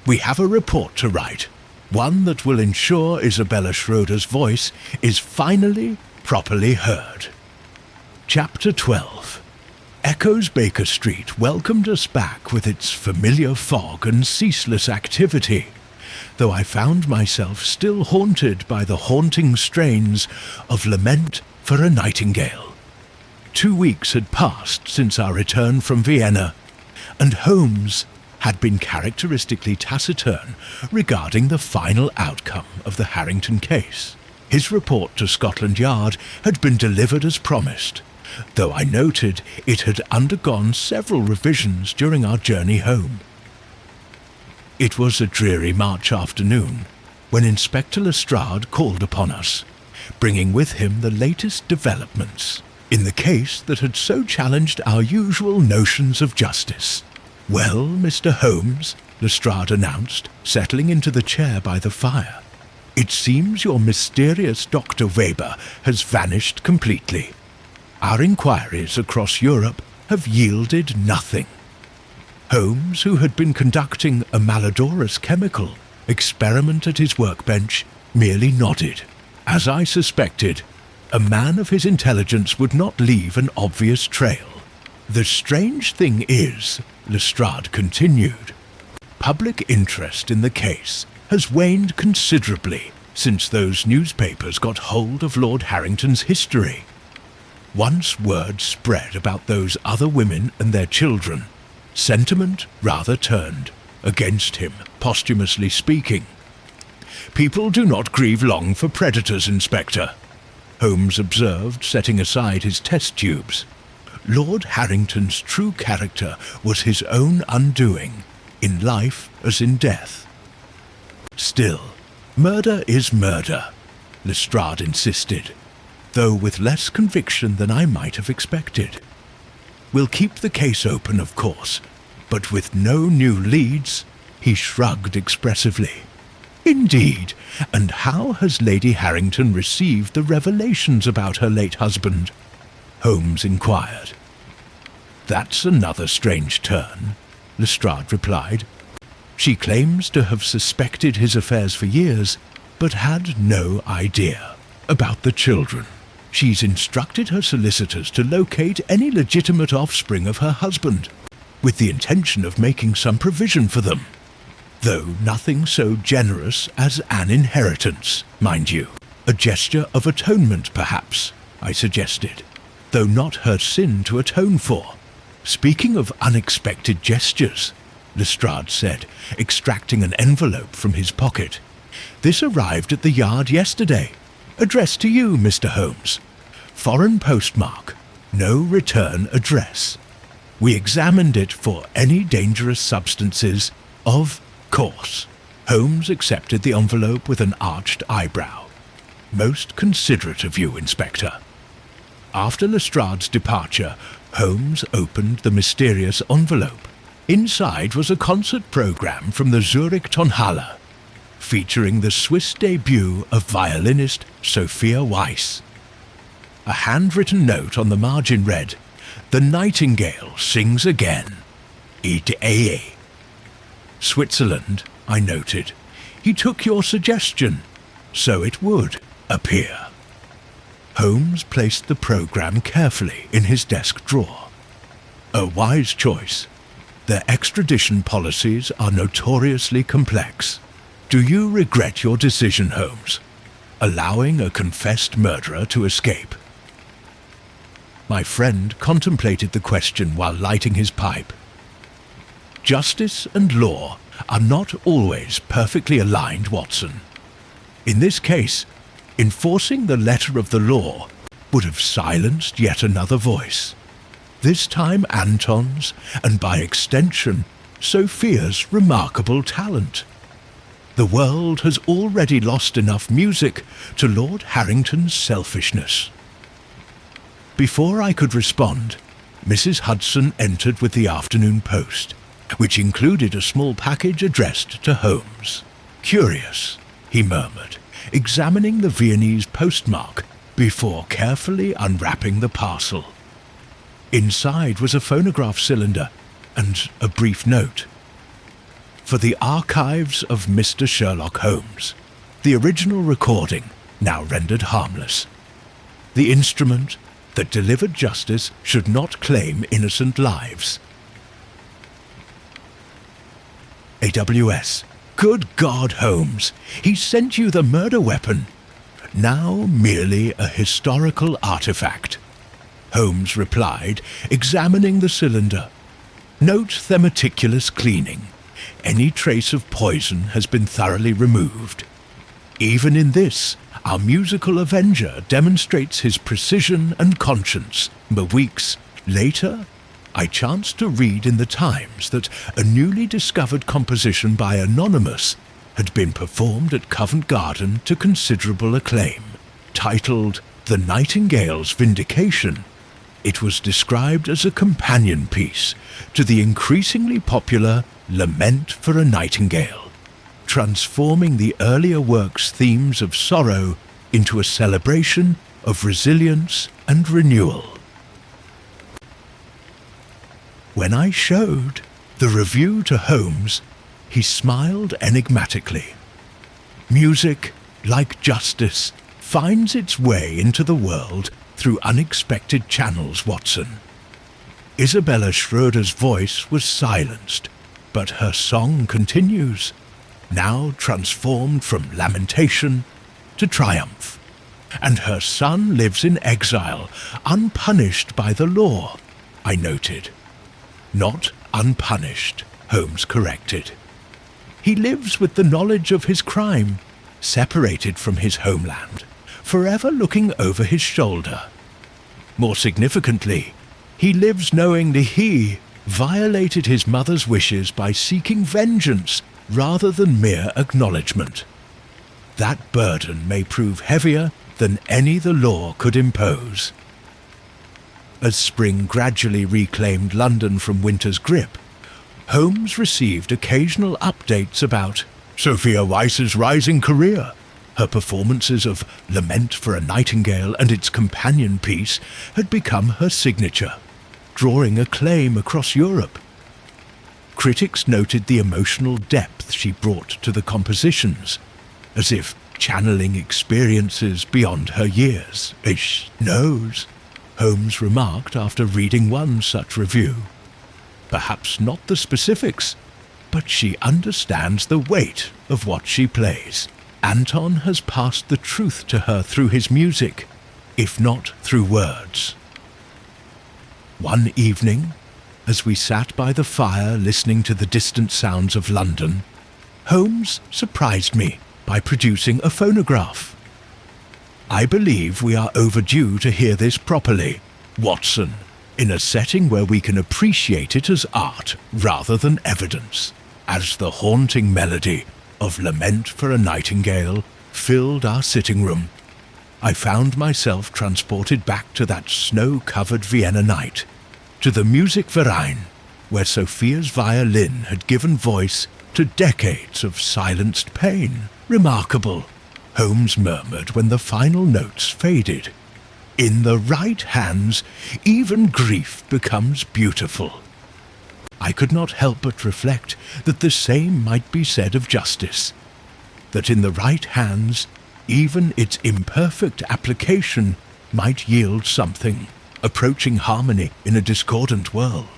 "We have a report to write, one that will ensure Isabella Schroeder's voice is finally properly heard." Chapter 12. Echoes Baker Street welcomed us back with its familiar fog and ceaseless activity, though I found myself still haunted by the haunting strains of Lament for a Nightingale. 2 weeks had passed since our return from Vienna, and Holmes had been characteristically taciturn regarding the final outcome of the Harrington case. His report to Scotland Yard had been delivered as promised, though I noted it had undergone several revisions during our journey home. It was a dreary March afternoon when Inspector Lestrade called upon us, bringing with him the latest developments in the case that had so challenged our usual notions of justice. "Well, Mr. Holmes," Lestrade announced, settling into the chair by the fire, "it seems your mysterious Dr. Weber has vanished completely. Our inquiries across Europe have yielded nothing." Holmes, who had been conducting a malodorous chemical experiment at his workbench, merely nodded. As I suspected, a man of his intelligence would not leave an obvious trail. "The strange thing is," Lestrade continued, "public interest in the case has waned considerably since those newspapers got hold of Lord Harrington's history. Once word spread about those other women and their children, sentiment rather turned against him, posthumously speaking. People do not grieve long for predators, Inspector," Holmes observed, setting aside his test tubes. "Lord Harrington's true character was his own undoing, in life as in death." "Still, murder is murder," Lestrade insisted, though with less conviction than I might have expected. "We'll keep the case open, of course, but with no new leads." He shrugged expressively. "Indeed, and how has Lady Harrington received the revelations about her late husband?" Holmes inquired. "That's another strange turn," Lestrade replied. "She claims to have suspected his affairs for years, but had no idea about the children. She's instructed her solicitors to locate any legitimate offspring of her husband, with the intention of making some provision for them. Though nothing so generous as an inheritance, mind you. A gesture of atonement, perhaps," I suggested. though not her sin to atone for. Speaking of unexpected gestures, Lestrade said, extracting an envelope from his pocket. This arrived at the yard yesterday. Addressed to you, Mr. Holmes. Foreign postmark. No return address. We examined it for any dangerous substances, of course. Holmes accepted the envelope with an arched eyebrow. Most considerate of you, Inspector. After Lestrade's departure, Holmes opened the mysterious envelope. Inside was a concert program from the Zurich Tonhalle, featuring the Swiss debut of violinist Sophia Weiss. A handwritten note on the margin read, "The Nightingale sings again. Ide." Switzerland, I noted. He took your suggestion, so it would appear. Holmes placed the program carefully in his desk drawer. A wise choice. Their extradition policies are notoriously complex. Do you regret your decision, Holmes? Allowing a confessed murderer to escape? My friend contemplated the question while lighting his pipe. Justice and law are not always perfectly aligned, Watson. In this case, enforcing the letter of the law would have silenced yet another voice. This time Anton's, and by extension, Sophia's remarkable talent. The world has already lost enough music to Lord Harrington's selfishness. Before I could respond, Mrs. Hudson entered with the afternoon post, which included a small package addressed to Holmes. Curious, he murmured, examining the Viennese postmark before carefully unwrapping the parcel. Inside was a phonograph cylinder and a brief note. For the archives of Mr. Sherlock Holmes, the original recording, now rendered harmless. The instrument that delivered justice should not claim innocent lives. AWS. Good God, Holmes, he sent you the murder weapon. Now merely a historical artifact. Holmes replied, examining the cylinder. Note their meticulous cleaning. Any trace of poison has been thoroughly removed. Even in this, our musical avenger demonstrates his precision and conscience. But weeks later, I chanced to read in the Times that a newly discovered composition by Anonymous had been performed at Covent Garden to considerable acclaim. Titled The Nightingale's Vindication, it was described as a companion piece to the increasingly popular Lament for a Nightingale, transforming the earlier work's themes of sorrow into a celebration of resilience and renewal. When I showed the review to Holmes, he smiled enigmatically. Music, like justice, finds its way into the world through unexpected channels, Watson. Isabella Schroeder's voice was silenced, but her song continues, now transformed from lamentation to triumph. And her son lives in exile, unpunished by the law, I noted. Not unpunished, Holmes corrected. He lives with the knowledge of his crime, separated from his homeland, forever looking over his shoulder. More significantly, he lives knowing that he violated his mother's wishes by seeking vengeance rather than mere acknowledgement. That burden may prove heavier than any the law could impose. As spring gradually reclaimed London from winter's grip, Holmes received occasional updates about Sophia Weiss's rising career. Her performances of Lament for a Nightingale and its companion piece had become her signature, drawing acclaim across Europe. Critics noted the emotional depth she brought to the compositions, as if channeling experiences beyond her years. Ish knows, Holmes remarked after reading one such review. Perhaps not the specifics, but she understands the weight of what she plays. Anton has passed the truth to her through his music, if not through words. One evening, as we sat by the fire listening to the distant sounds of London, Holmes surprised me by producing a phonograph. "I believe we are overdue to hear this properly, Watson, in a setting where we can appreciate it as art rather than evidence," as the haunting melody of Lament for a Nightingale filled our sitting room. I found myself transported back to that snow-covered Vienna night, to the Musikverein, where Sophia's violin had given voice to decades of silenced pain. "Remarkable," Holmes murmured when the final notes faded. "In the right hands, even grief becomes beautiful." I could not help but reflect that the same might be said of justice, that in the right hands, even its imperfect application might yield something, approaching harmony in a discordant world.